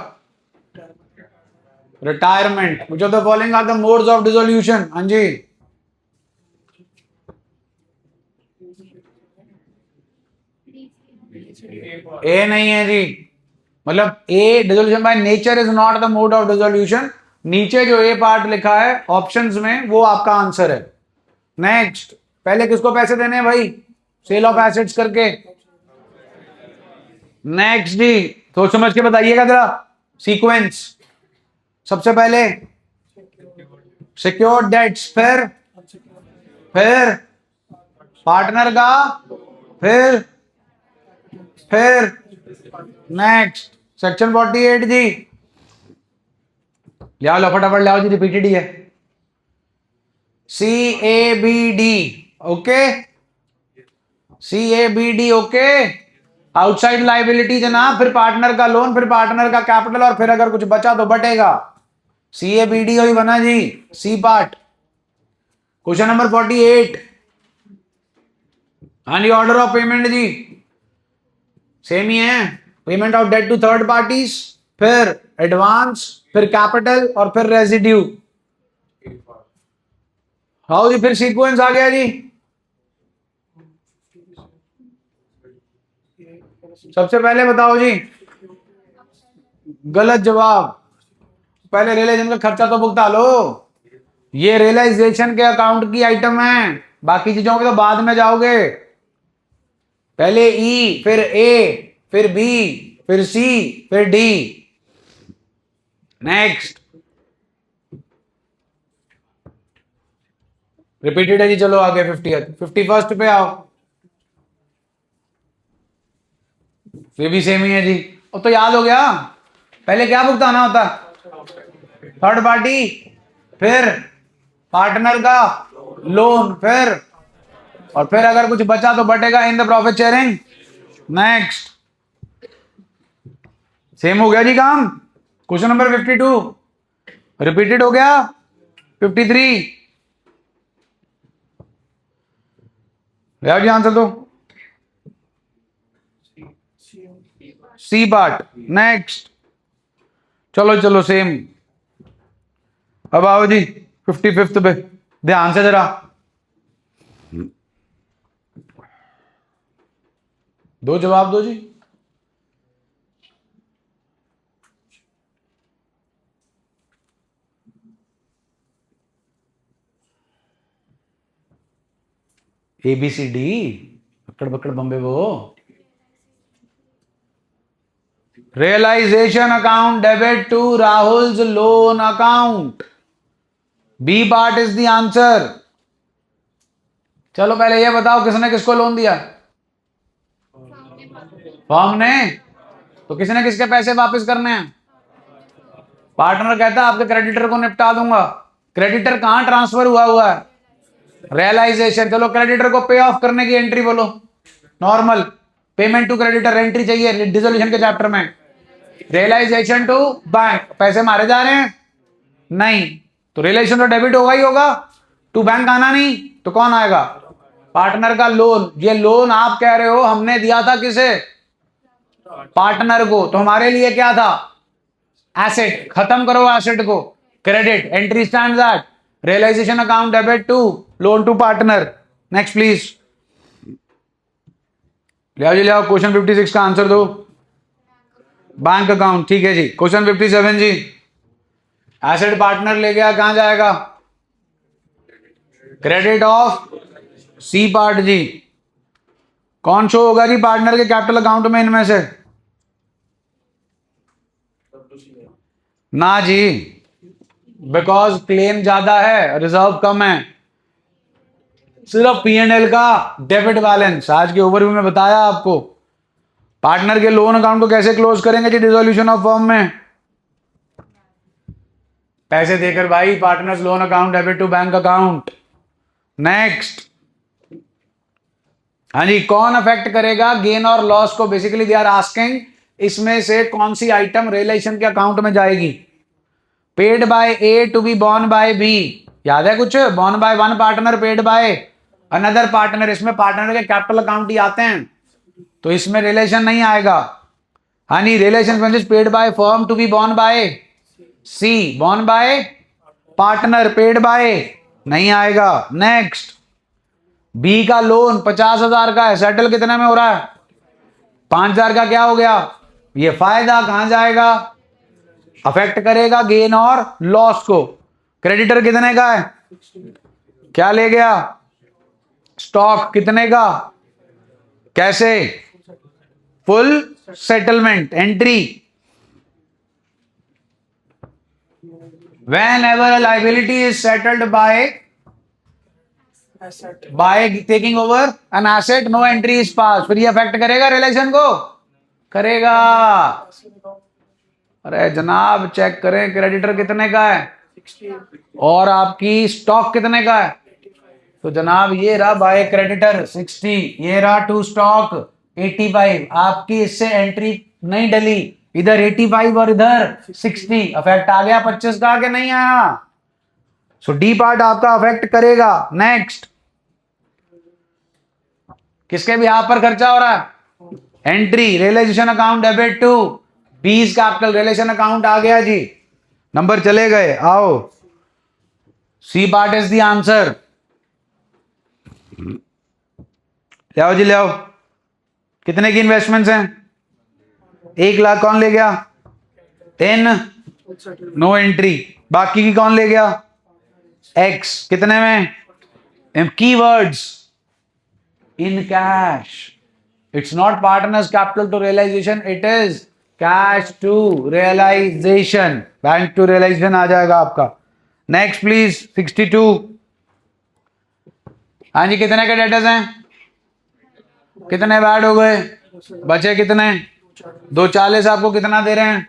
Speaker 1: Retirement. Which of the following are the modes of dissolution? हाँ जी, ए नहीं है जी। मतलब A dissolution by nature is not the mode of dissolution. नीचे जो ए पार्ट लिखा है ऑप्शंस में वो आपका आंसर है। नेक्स्ट, पहले किसको पैसे देने हैं भाई? सेल ऑफ एसेट्स करके। नेक्स्ट जी, सोच समझ के बताइएगा जरा सीक्वेंस। सबसे पहले सिक्योर्ड डेट्स, फिर पार्टनर का, फिर नेक्स्ट सेक्शन 48 जी। ले आओ फटाफट ले आओ जी, रिपीटेड ही है। CABD okay, CABD okay. Outside liability जनाब, फिर पार्टनर का लोन, फिर पार्टनर का कैपिटल, और फिर अगर कुछ बचा तो बटेगा। CABD वही बना जी, सी पार्ट। Question number 48। हाँ जी, ऑर्डर ऑफ पेमेंट जी सेम ही है। Payment of debt to third parties, फिर एडवांस, फिर कैपिटल, और फिर रेजिड्यू। हाउ जी, फिर सीक्वेंस आ गया जी। सबसे पहले बताओ जी, गलत जवाब। पहले रियलाइजेशन का खर्चा तो भुगता लो। ये रियलाइजेशन के अकाउंट की आइटम है, बाकी चीजों के तो बाद में जाओगे। पहले ई, फिर ए, फिर बी, फिर सी, फिर डी। नेक्स्ट, रिपीटेड है जी। चलो आगे 51st पे आओ। ये भी सेम ही है जी। अब तो याद हो गया। पहले क्या भुगताना होता? थर्ड पार्टी, फिर पार्टनर का लोन, और फिर अगर कुछ बचा तो बटेगा in the profit sharing. Next, same हो गया जी काम। क्वेश्चन नंबर 52 रिपीटेड हो गया। 53 जी आंसर दो। सी पार्ट। नेक्स्ट, चलो चलो सेम। अब आओ जी 55th पे, ध्यान से जरा दो जवाब दो जी। ABCD, अक्कड़ बक्कड़ बम्बे वो। Realisation account debit to Rahul's loan account. B part is the answer. चलो पहले ये बताओ किसने किसको लोन दिया? फर्म ने। तो किसने किसके पैसे वापस करने हैं? पार्टनर कहता है आपके क्रेडिटर को निपटा दूंगा। क्रेडिटर कहां ट्रांसफर हुआ है? रियलाइजेशन। चलो क्रेडिटर को पे ऑफ करने की एंट्री बोलो। Normal payment to creditor entry चाहिए डिसोल्यूशन के चैप्टर में। रियलाइजेशन टू बैंक, पैसे मारे जा रहे हैं नहीं, तो रियलाइजेशन तो डेबिट होगा ही होगा, टू बैंक आना नहीं, तो कौन आएगा? पार्टनर का लोन। ये लोन आप कह रहे हो हमने दिया था किसे? पार्टनर को। तो हमारे लिए क्या था? एसेट। खत्म करो एसेट को। Credit entry stands at realisation account debit to loan to partner. Next please. ले आओ जी, ले आओ। क्वेश्चन 56 का आंसर दो। Bank account. ठीक है जी। क्वेश्चन 57 जी, एसेट पार्टनर ले गया, कहां जाएगा? क्रेडिट ऑफ सी पार्ट जी। कौन शो होगा जी पार्टनर के कैपिटल अकाउंट में इनमें से? ना जी, बिकॉज क्लेम ज्यादा है, रिजर्व कम है। सिर्फ P&L का डेबिट बैलेंस। आज के ओवरव्यू में बताया आपको पार्टनर के लोन अकाउंट को कैसे क्लोज करेंगे जी डिसोल्यूशन ऑफ फर्म में। पैसे देकर भाई, partners loan account debit to bank account. Next. हाँ जी, कौन अफेक्ट करेगा गेन और लॉस को? बेसिकली दे आर आस्किंग इसमें से कौन सी आइटम रिलेशन के अकाउंट में जाएगी? Paid by A to B borne by B. याद है कुछ? Borne by one partner, paid by another partner. इसमें पार्टनर के कैपिटल अकाउंट ही आते हैं, तो इसमें रिलेशन नहीं आएगा। हाँ जी, realisation paid by firm to B borne by C, borne by partner, paid by नहीं आएगा। नेक्स्ट। बी का लोन 50,000 का है, सेटल कितने में हो रहा है? 5,000 का। क्या हो गया? ये फायदा कहां जाएगा? अफेक्ट करेगा गेन और लॉस को। क्रेडिटर कितने का है? क्या ले गया? स्टॉक। कितने का? कैसे? Full settlement entry. whenever a liability is settled by taking over an asset, no entry is passed। फिर ये अफेक्ट करेगा रिलेशन को? करेगा। अरे जनाब चेक करें, क्रेडिटर कितने का है और आपकी स्टॉक कितने का है? तो जनाब ये रहा बाय क्रेडिटर 60, ये रहा टू स्टॉक 85। आपकी इससे एंट्री नहीं डली, इधर 85 और इधर 60। अफेक्ट आ गया 25 का, आगे नहीं आया। सो डी पार्ट आपका अफेक्ट करेगा। नेक्स्ट। किसके भी आप पर खर्चा हो रहा है? Entry realisation account debit to बीस कैपिटल। रिलेशन अकाउंट आ गया जी, नंबर चले गए। आओ, C part is the answer. ले आओ जी, ले आओ। कितने की इन्वेस्टमेंट्स हैं? 1 लाख। कौन ले गया? 10, नो एंट्री। बाकी की कौन ले गया? X। कितने में? Keywords in cash. It's not partners capital to realisation, it is cash to realisation. Bank to realisation आ जाएगा आपका। Next please. 62। हाँ जी, कितने के डेटर्स हैं? कितने ऐड हो गए? बचे कितने? 240। आपको कितना दे रहे हैं?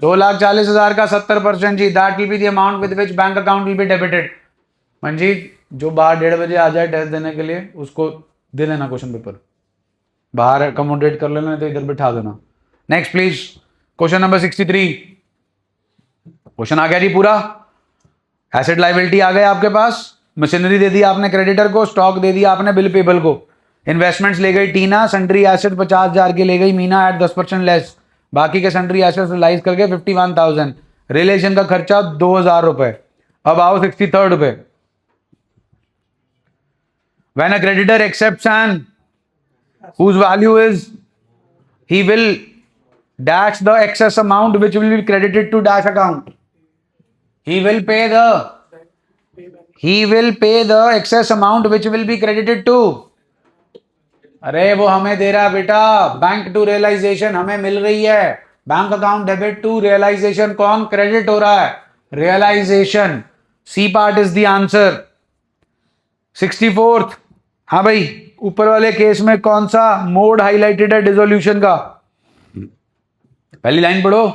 Speaker 1: 2,40,000 का 70% जी। That will be the amount with which bank account will be debited. Manjeet जो बाहर 1:30 बजे आ जाए टेस्ट देने के लिए, उसको दे देना क्वेश्चन पेपर, बाहर अकोमोडेट कर लेना, तो इधर बिठा देना। Next please. Question number 63। क्वेश्चन आ गया जी पूरा। एसेट लाइबिलिटी आ गए आपके पास। मशीनरी दे दी आपने क्रेडिटर को, स्टॉक दे दिया आपने बिल पेबल को। इन्वेस्टमेंट्स ले गई टीना, सन्ड्री एसेट 50,000 की ले गई मीना एट 10% लेस। बाकी के सन्ड्री एसेट रिलाइज करके 51,000। रिलेशन का खर्चा 2,000 रुपए। अब आओ 63rd पे। When a creditor accepts an whose value is, he will dash the excess amount which will be credited to dash account. He will pay the excess amount which will be credited to। अरे वो हमें दे रहा है बेटा, bank to realisation हमें मिल रही है, bank account debit to realisation, कौन क्रेडिट हो रहा है, realisation, C part is the answer. 64th, हाँ भाई, ऊपर वाले केस में कौन सा मोड हाईलाइटेड है डिसोल्यूशन का, पहली लाइन पढ़ो।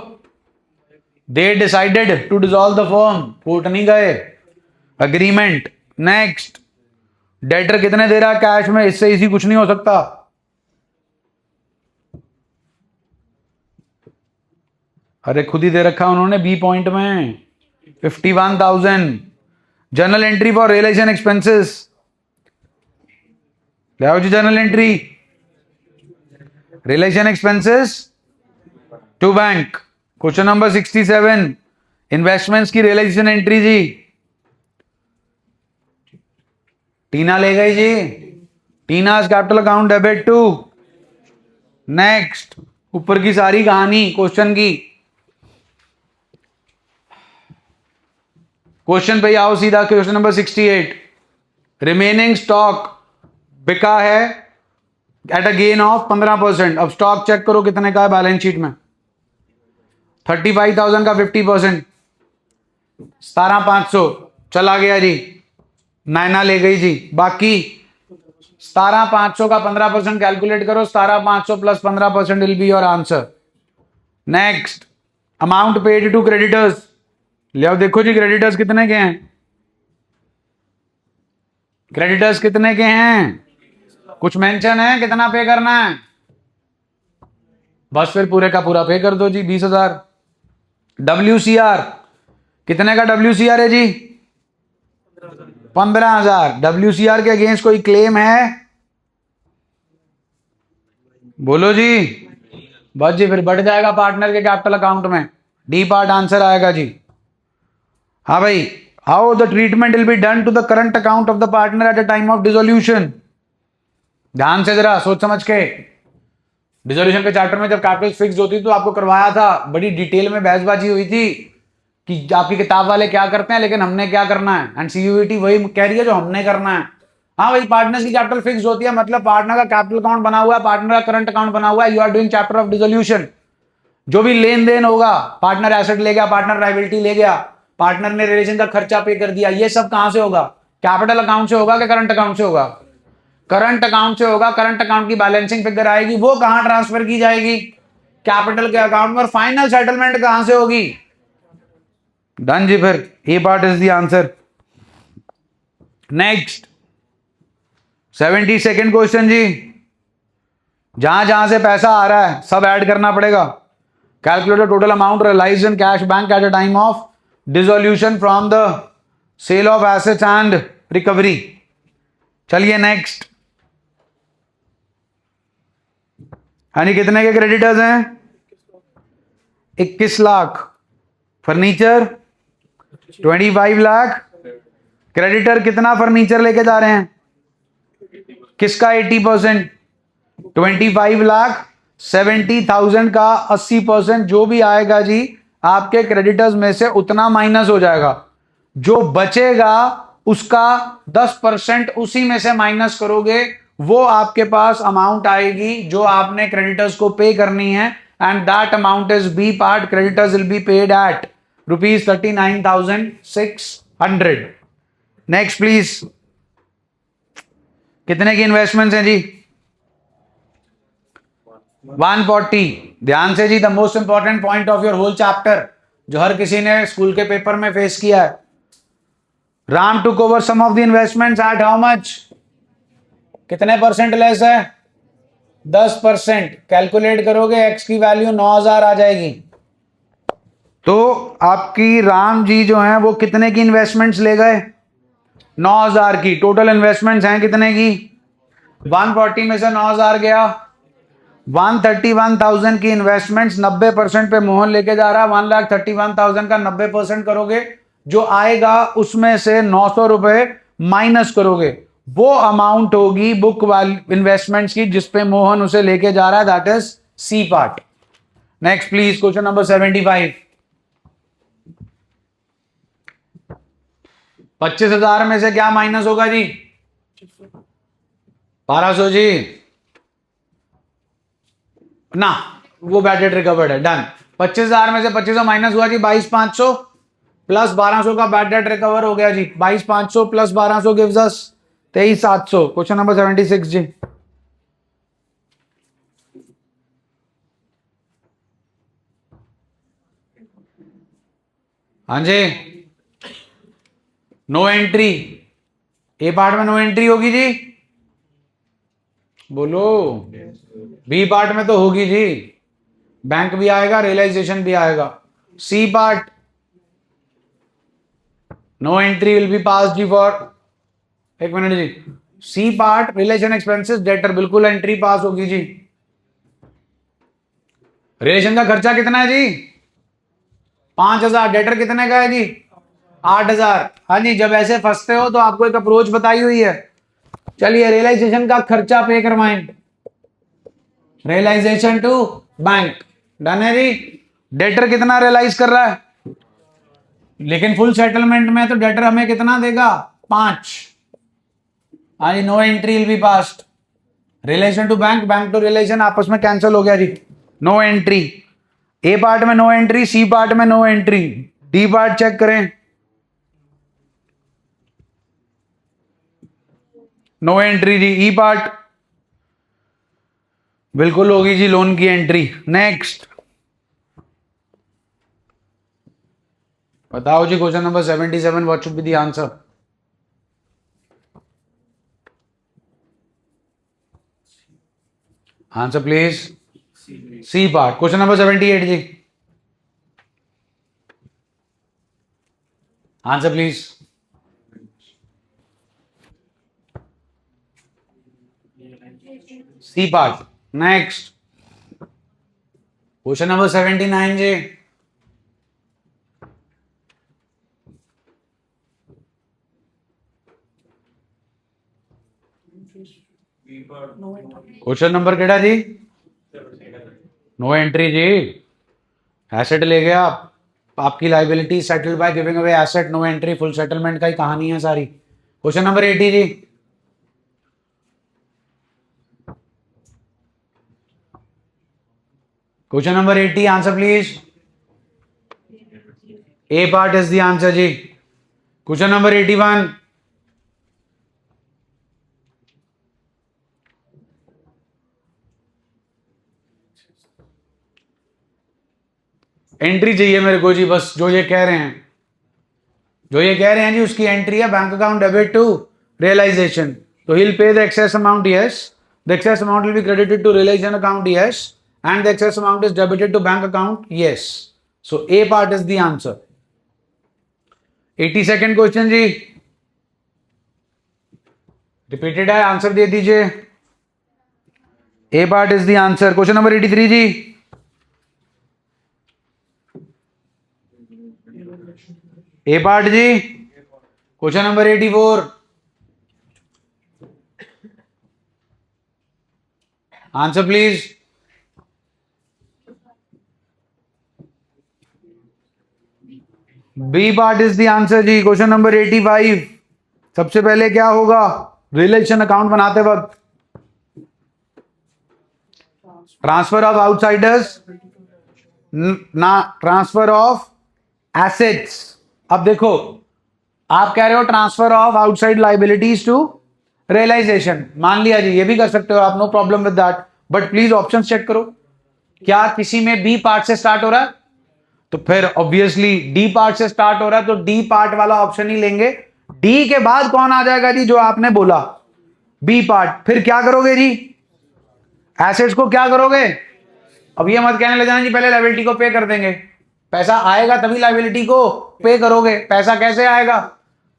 Speaker 1: They decided to dissolve the firm, court नहीं गए, अग्रीमेंट। नेक्स्ट, डेटर कितने दे रहा है कैश में, इससे इसी कुछ नहीं हो सकता। अरे खुद ही दे रखा उन्होंने बी पॉइंट में 51,000। Journal entry for realisation expenses, क्या हो जी journal entry, realisation expenses to bank. Question number 67, investments की रियलाइजेशन एंट्री जी, टीना ले गई जी, Tina's capital account debit to. Next, ऊपर की सारी कहानी क्वेश्चन की, क्वेश्चन पे आओ सीधा। क्वेश्चन नंबर 68, रिमेनिंग स्टॉक बिका है एट अ गेन ऑफ 15%। अब स्टॉक चेक करो कितने का है बैलेंस शीट में, 35,000 का 50%, 17,500 चला गया जी, नैना ले गई जी। बाकी 17,500 का 15% कैलकुलेट करो, 17,500 plus 15% will be your answer. Next, amount paid to creditors, ले आओ देखो जी क्रेडिटर्स कितने के हैं, क्रेडिटर्स कितने के हैं, कुछ मेंशन है कितना पे करना है, बस फिर पूरे का पूरा पे कर दो जी, 20,000। WCR कितने का WCR है जी, 15,000। WCR के अगेंस्ट कोई क्लेम है, बोलो जी, बस जी फिर बढ़ जाएगा पार्टनर के कैपिटल अकाउंट में, डी पार्ट आंसर आएगा जी। हाँ भाई, how the treatment will be done to the current account of the partner at the time of dissolution, ध्यान से जरा सोच समझ के। डिसोल्यूशन के चैप्टर में जब कैपिटल फिक्स होती तो आपको करवाया था, बड़ी डिटेल में बहसबाजी हुई थी कि आपकी किताब वाले क्या करते हैं लेकिन हमने क्या करना है, एंड सीयूईटी वही कह रही है जो हमने करना है। हाँ भाई, पार्टनर्स की कैपिटल फिक्स होती है, मतलब पार्टनर का कैपिटल अकाउंट बना हुआ है, पार्टनर का करंट अकाउंट बना हुआ है, you are doing chapter of dissolution. जो भी लेन देन होगा, पार्टनर एसेट ले गया, पार्टनर लायबिलिटी ले गया, पार्टनर ने रिलेशन का खर्चा पे कर दिया, ये सब कहां से होगा, कैपिटल अकाउंट से होगा कि करंट अकाउंट से होगा, करंट अकाउंट से होगा। करंट अकाउंट की बैलेंसिंग फिगर आएगी, वो कहां ट्रांसफर की जाएगी, कैपिटल के अकाउंट में। और फाइनल सेटलमेंट कहां से होगी, डन जी, फिर A part is the answer. Next 72nd question जी, जहां जहां से पैसा आ रहा है सब ऐड करना पड़ेगा। Calculate the total amount realised in cash bank at the time of dissolution from the sale of assets and recovery. चलिए नेक्स्ट, यानी कितने के क्रेडिटर्स हैं, 21 लाख, फर्नीचर 25 लाख। क्रेडिटर कितना फर्नीचर लेके जा रहे हैं, किसका 80%, 25 लाख, 70,000 का 80%, जो भी आएगा जी आपके क्रेडिटर्स में से उतना माइनस हो जाएगा, जो बचेगा उसका 10% उसी में से माइनस करोगे, वो आपके पास अमाउंट आएगी जो आपने क्रेडिटर्स को पे करनी है, and that amount is B part, creditors will be paid at ₹39,600। Next please, कितने की इन्वेस्टमेंट्स हैं जी, 140। ध्यान से जी, the most important point of your whole chapter, जो हर किसी ने स्कूल के पेपर में फेस किया है। Ram took over some of the investments at how much, कितने परसेंट लेस है, 10%। कैलकुलेट करोगे एक्स की वैल्यू 9,000 आ जाएगी। तो आपकी राम जी जो हैं वो कितने की इन्वेस्टमेंट्स ले गए, 9,000 की। टोटल इन्वेस्टमेंट्स हैं कितने की, 140 में से 9,000 गया, 131,000 की इन्वेस्टमेंट्स, 90% पे मोहन लेके जा रहा है। 1,31,000 का 90% करोगे, जो आएगा उसमें से 900 रुपए माइनस करोगे, वो अमाउंट होगी बुक इन्वेस्टमेंट्स की जिसपे मोहन उसे लेके जा रहा है, that is C part. Next please, question number 75। 25,000 में से क्या माइनस होगा जी, 1200 जी ना, वो बैड डेट रिकवर्ड है, डन। 25,000 में से 2500 माइनस हुआ जी 22,500 प्लस 1200 का बैड डेट रिकवर हो गया जी। 22,500 plus 1200 gives us 23,700। Question number 76 जी। हाँ जी, नो एंट्री। ए पार्ट में नो एंट्री होगी जी, बोलो। बी पार्ट में तो होगी जी, बैंक भी आएगा, रियलाइजेशन भी आएगा। C part no entry will be pass जी फॉर, एक मिनट जी। C part realisation expenses debtor, बिल्कुल एंट्री पास होगी जी। रिलेशन का खर्चा कितना है जी? 5,000। डेटर कितने का है जी? 8,000। हाँ जी, जब ऐसे फंसते हो तो आपको एक अप्रोच बताई हुई है। चलिए, रियलाइजेशन का खर्चा पे करवाएं, रियलाइजेशन टू बैंक, डन है जी। डेटर कितना रियलाइज कर रहा है, लेकिन फुल सेटलमेंट में तो डेटर हमें कितना देगा? 5। हाँ जी, no entry will be passed. Realisation to bank, bank to realisation आपस में कैंसिल हो गया जी, नो एंट्री। ए पार्ट में नो एंट्री, सी पार्ट में no entry. D part check करें, नो एंट्री जी। ई पार्ट बिल्कुल होगी जी, लोन की एंट्री। नेक्स्ट बताओ जी, question number 77, what should be the answer? Answer please. C part. Question number 78 जी, answer please. C part. Next question number 79 जी, क्वेश्चन नंबर केड़ा जी? नो एंट्री जी। एसेट ले गया, आपकी liability settled by giving away asset, no entry. Full settlement का ही कहानी है सारी। क्वेश्चन नंबर 80 जी, question number 80, answer please. A part is the answer जी। क्वेश्चन नंबर 81, एंट्री चाहिए मेरे को जी, बस जो ये कह रहे हैं, जो ये कह रहे हैं जी उसकी एंट्री है, bank account debit to realisation. तो he will pay the excess amount, yes. The excess amount will be credited to realisation account, yes. And the excess amount is debited to bank account, yes. So A part is the answer. 82nd question जी, repeated है, answer दे दीजिए। A part is the answer. Question number 83 जी, A part जी। Question number 84, answer please. B part is the answer जी। Question number 85, सबसे पहले क्या होगा रिलेशन अकाउंट बनाते वक्त? ट्रांसफर ऑफ आउटसाइडर्स, ना ट्रांसफर ऑफ एसेट्स। अब देखो, आप कह रहे हो transfer of outside liabilities to realisation, मान लिया जी, ये भी कर सकते हो आप, no problem with that. But please option check करो, क्या किसी में बी पार्ट से स्टार्ट हो रहा है? तो फिर ऑब्वियसली डी पार्ट से स्टार्ट हो रहा है, तो डी पार्ट वाला ऑप्शन ही लेंगे। डी के बाद कौन आ जाएगा जी, जो आपने बोला, बी पार्ट। फिर क्या करोगे जी, एसेट्स को क्या करोगे? अब ये मत कहने लग जाना जी पहले लाइबिलिटी को पे कर देंगे। पैसा आएगा तभी लाइबिलिटी को पे करोगे। पैसा कैसे आएगा?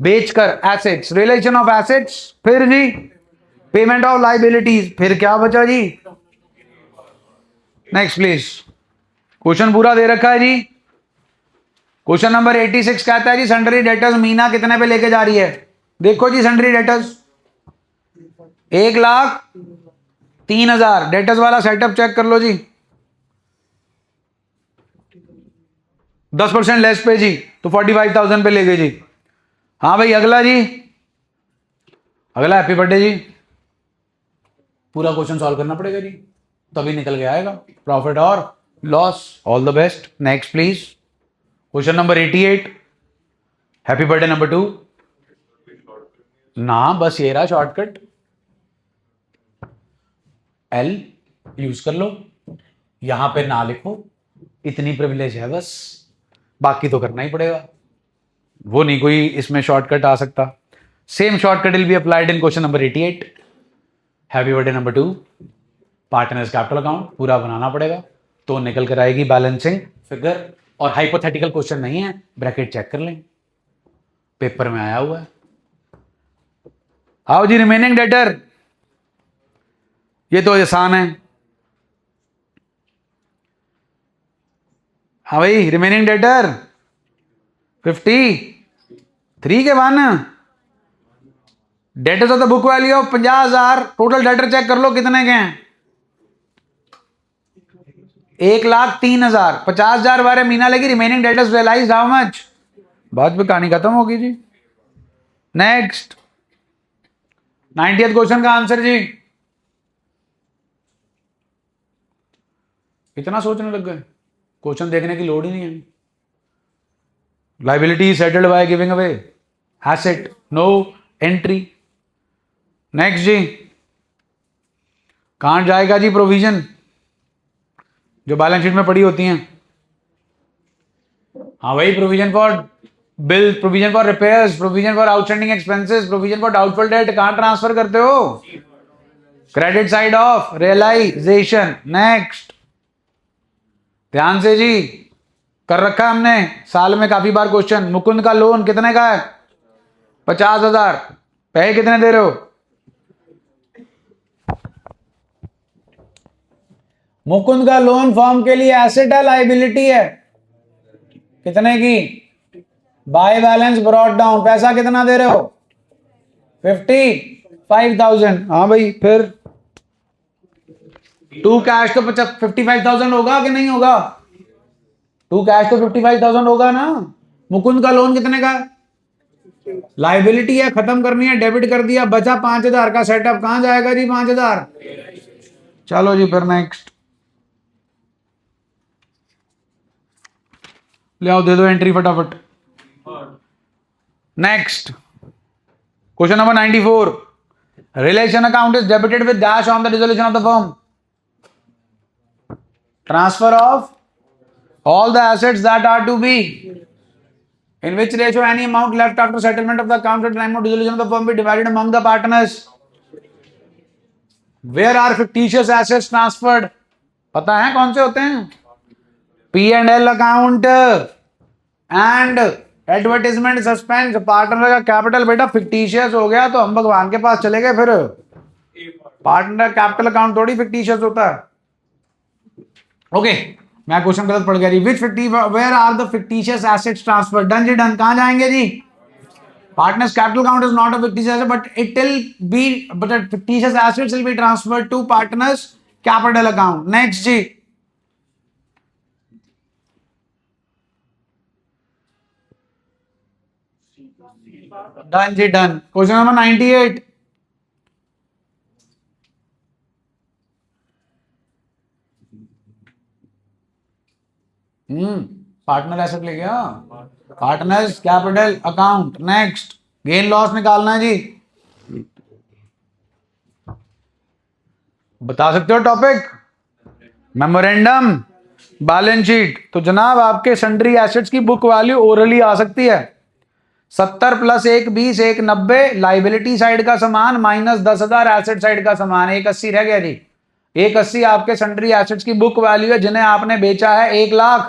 Speaker 1: बेचकर, एसेट्स, रिलेशन ऑफ एसेट्स, फिर जी पेमेंट ऑफ लाइबिलिटीज, फिर क्या बचा जी? Next please. क्वेश्चन पूरा दे रखा है जी। क्वेश्चन नंबर 86 कहता है जी सन्ड्री डेटर्स मीना कितने पे लेके जा रही है? देखो जी, सन्ड्री डेटर्स 1,03,000। डेटर्स वाला सेटअप चेक कर लो जी, 10% लेस पे जी, तो 45,000 पे ले गए जी। हाँ भाई, अगला जी, अगला हैप्पी बर्थडे जी। पूरा क्वेश्चन सॉल्व करना पड़ेगा जी। तभी निकल के आएगा प्रॉफिट और loss. All the best. Next please, question number 88। Happy birthday number 2। ना बस ये रहा शॉर्टकट, एल यूज कर लो, यहां पे ना लिखो, इतनी प्रिविलेज है बस, बाकी तो करना ही पड़ेगा, वो नहीं कोई इसमें शॉर्टकट आ सकता। Same shortcut will be applied in question number 88। Happy birthday number 2, partners capital account पूरा बनाना पड़ेगा तो निकल कर आएगी बैलेंसिंग फिगर। और हाइपोथेटिकल क्वेश्चन नहीं है, ब्रैकेट चेक कर लें, पेपर में आया हुआ है। आओ जी, रिमेनिंग डेटर, ये तो आसान है। हाँ भाई, रिमेनिंग डेटर 53 के one, debtors of the book value of 50,000, total debtor check कर लो कितने के हैं, 1,03,000, 50,000 बारे महीना लगी, remaining debtors realise how much, बाद में कहानी खत्म होगी जी। नेक्स्ट 90th क्वेश्चन का आंसर जी, इतना सोचने लग गए, क्वेश्चन देखने की लोड ही नहीं है। Liability settled by giving away asset, no entry. Next जी, कहां जाएगा जी प्रोविजन जो बैलेंस शीट में पड़ी होती हैं। हाँ भाई, provision for bill, provision for repairs, provision for outstanding expenses, provision for doubtful debt, कहां ट्रांसफर करते हो, credit side of realisation. Next, ध्यान से जी, कर रखा है हमने साल में काफी बार क्वेश्चन। मुकुंद का लोन कितने का है, 50,000, पैसे कितने दे रहे हो, मुकुंद का लोन फॉर्म के लिए एसेट है लाइबिलिटी है, कितने की, बाय बैलेंस ब्रॉट डाउन, पैसा कितना दे रहे हो, 55,000। हाँ भाई, फिर टू कैश तो 55,000 होगा कि नहीं होगा, टू कैश तो 55,000 होगा ना। मुकुंद का लोन कितने का, लाइबिलिटी है, खत्म करनी है, डेबिट कर दिया, बचा 5,000 का सेटअप, कहां जाएगा जी 5,000। चलो जी, फिर नेक्स्ट ले आओ, दे दो एंट्री फटाफट। Next question number 94, realisation account is debited with dash on the dissolution of the firm, transfer of all the assets that are to be, in which ratio any amount left after settlement of the account at the time of dissolution of the firm be divided among the partners, where are fictitious assets transferred, पता है कौन से होते हैं, P&L account and advertisement suspense. Partner का capital बेटा fictitious हो गया तो हम भगवान के पास चले गए, फिर पार्टनर कैपिटल अकाउंट थोड़ी फिक्टिशियस होता है। ओके, मैं क्वेश्चन गलत पढ़ गया जी। Which were are the fictitious assets transfer, done जी डन, कहां जाएंगे जी, partners capital account is not a fictitious asset but it will be, but fictitious assets will be transferred to partners capital account. Next जी, done जी done. Question number 98, partner asset ले गया, partners capital account. Next, gain loss निकालना है जी, बता सकते हो topic, memorandum, balance sheet. तो जनाब आपके सन्ड्री एसेट्स की बुक वैल्यू ओरली आ सकती है 70 + 1 20, 1 90, लाइबिलिटी साइड का सामान माइनस 10,000 एसेट साइड का सामान, 180 रह गया जी। 180 आपके सन्ड्री एसेट्स की बुक वैल्यू है जिन्हें आपने बेचा है 1,50,000,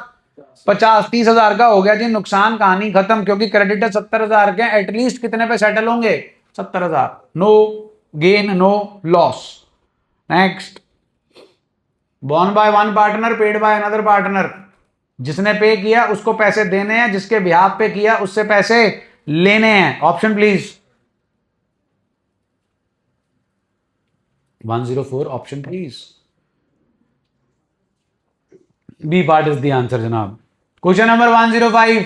Speaker 1: 30,000 का हो गया जी नुकसान, कहानी खत्म, क्योंकि क्रेडिटर 70,000 के, एटलीस्ट कितने पे सेटल होंगे, 70,000, no gain no loss. Next, borne by one partner, paid by another partner, जिसने पे किया उसको पैसे देने हैं, जिसके बिहाफ पे किया उससे पैसे लेने हैं। Option please, 104 option please, B part is the answer जनाब। क्वेश्चन नंबर 105,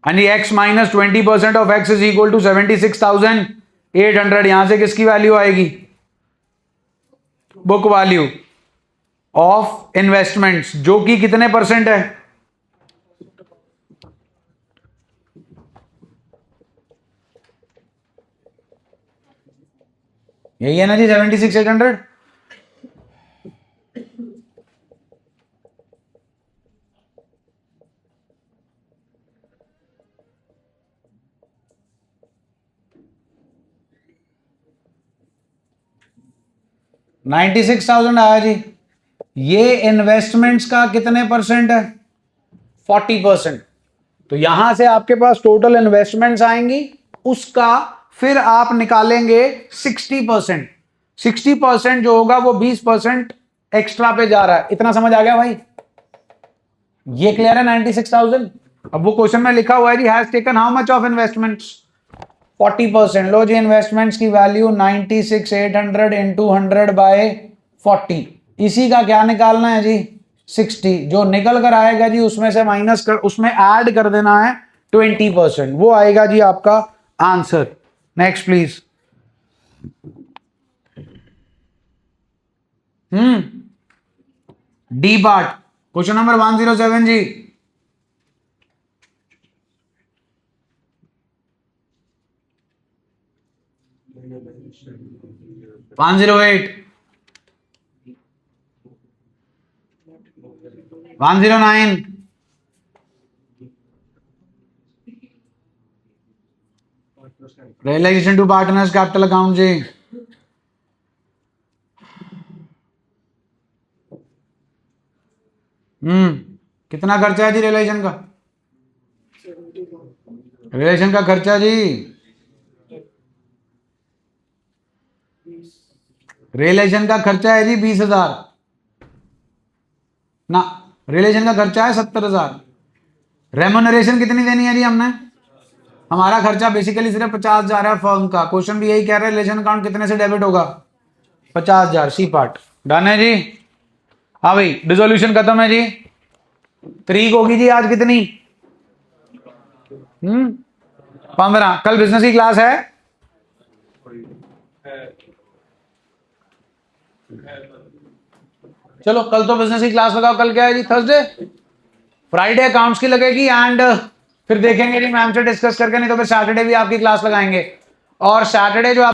Speaker 1: यानी x minus 20% of x is equal to 76,800। यहां से किसकी वैल्यू आएगी? बुक वैल्यू ऑफ इन्वेस्टमेंट्स, जो कि कितने परसेंट है? यही है ना जी 76,800। $96,000 आया जी। ये इन्वेस्टमेंट्स का कितने परसेंट है? 40%। तो यहां से आपके पास टोटल इन्वेस्टमेंट्स आएंगी, उसका फिर आप निकालेंगे 60%। 60% जो होगा वो 20% एक्स्ट्रा पे जा रहा है। इतना समझ आ गया भाई? ये क्लियर है 96,000। अब वो क्वेश्चन में लिखा हुआ है जी, has taken how much of investments? 40%। लो जी, इन्वेस्टमेंट्स की वैल्यू 96,800 इंटू 100 बाय 40। इसी का क्या निकालना है जी? 60। जो निकल कर आएगा जी उसमें से माइनस कर, उसमें ऐड कर देना है 20%। वो आएगा जी आपका answer. Next please. D part, question number 107 जी। 108, 109, realisation to partners capital account जी। कितना खर्चा है जी रियलाइजेशन का? रियलाइजेशन का खर्चा जी, रियलाइजेशन का खर्चा है जी 20,000 ना, रियलाइजेशन का खर्चा है 70,000। रेम्यूनरेशन कितनी देनी है जी हमने? हमारा खर्चा बेसिकली सिर्फ 50,000 है फर्म का। क्वेश्चन भी यही कह रहा है, रिलेशन अकाउंट कितने से डेबिट होगा? 50,000। सी पार्ट डन है जी। हाँ भाई, डिसोल्यूशन खत्म है जी। तारीख होगी जी आज कितनी? 15। कल बिजनेस की क्लास है? चलो कल तो बिजनेस की क्लास लगाओ। कल क्या है जी? थर्सडे। फ्राइडे अकाउंट्स की लगेगी एंड फिर देखेंगे जी मैम से डिस्कस करके, नहीं तो फिर सैटरडे भी आपकी क्लास लगाएंगे। और सैटरडे जो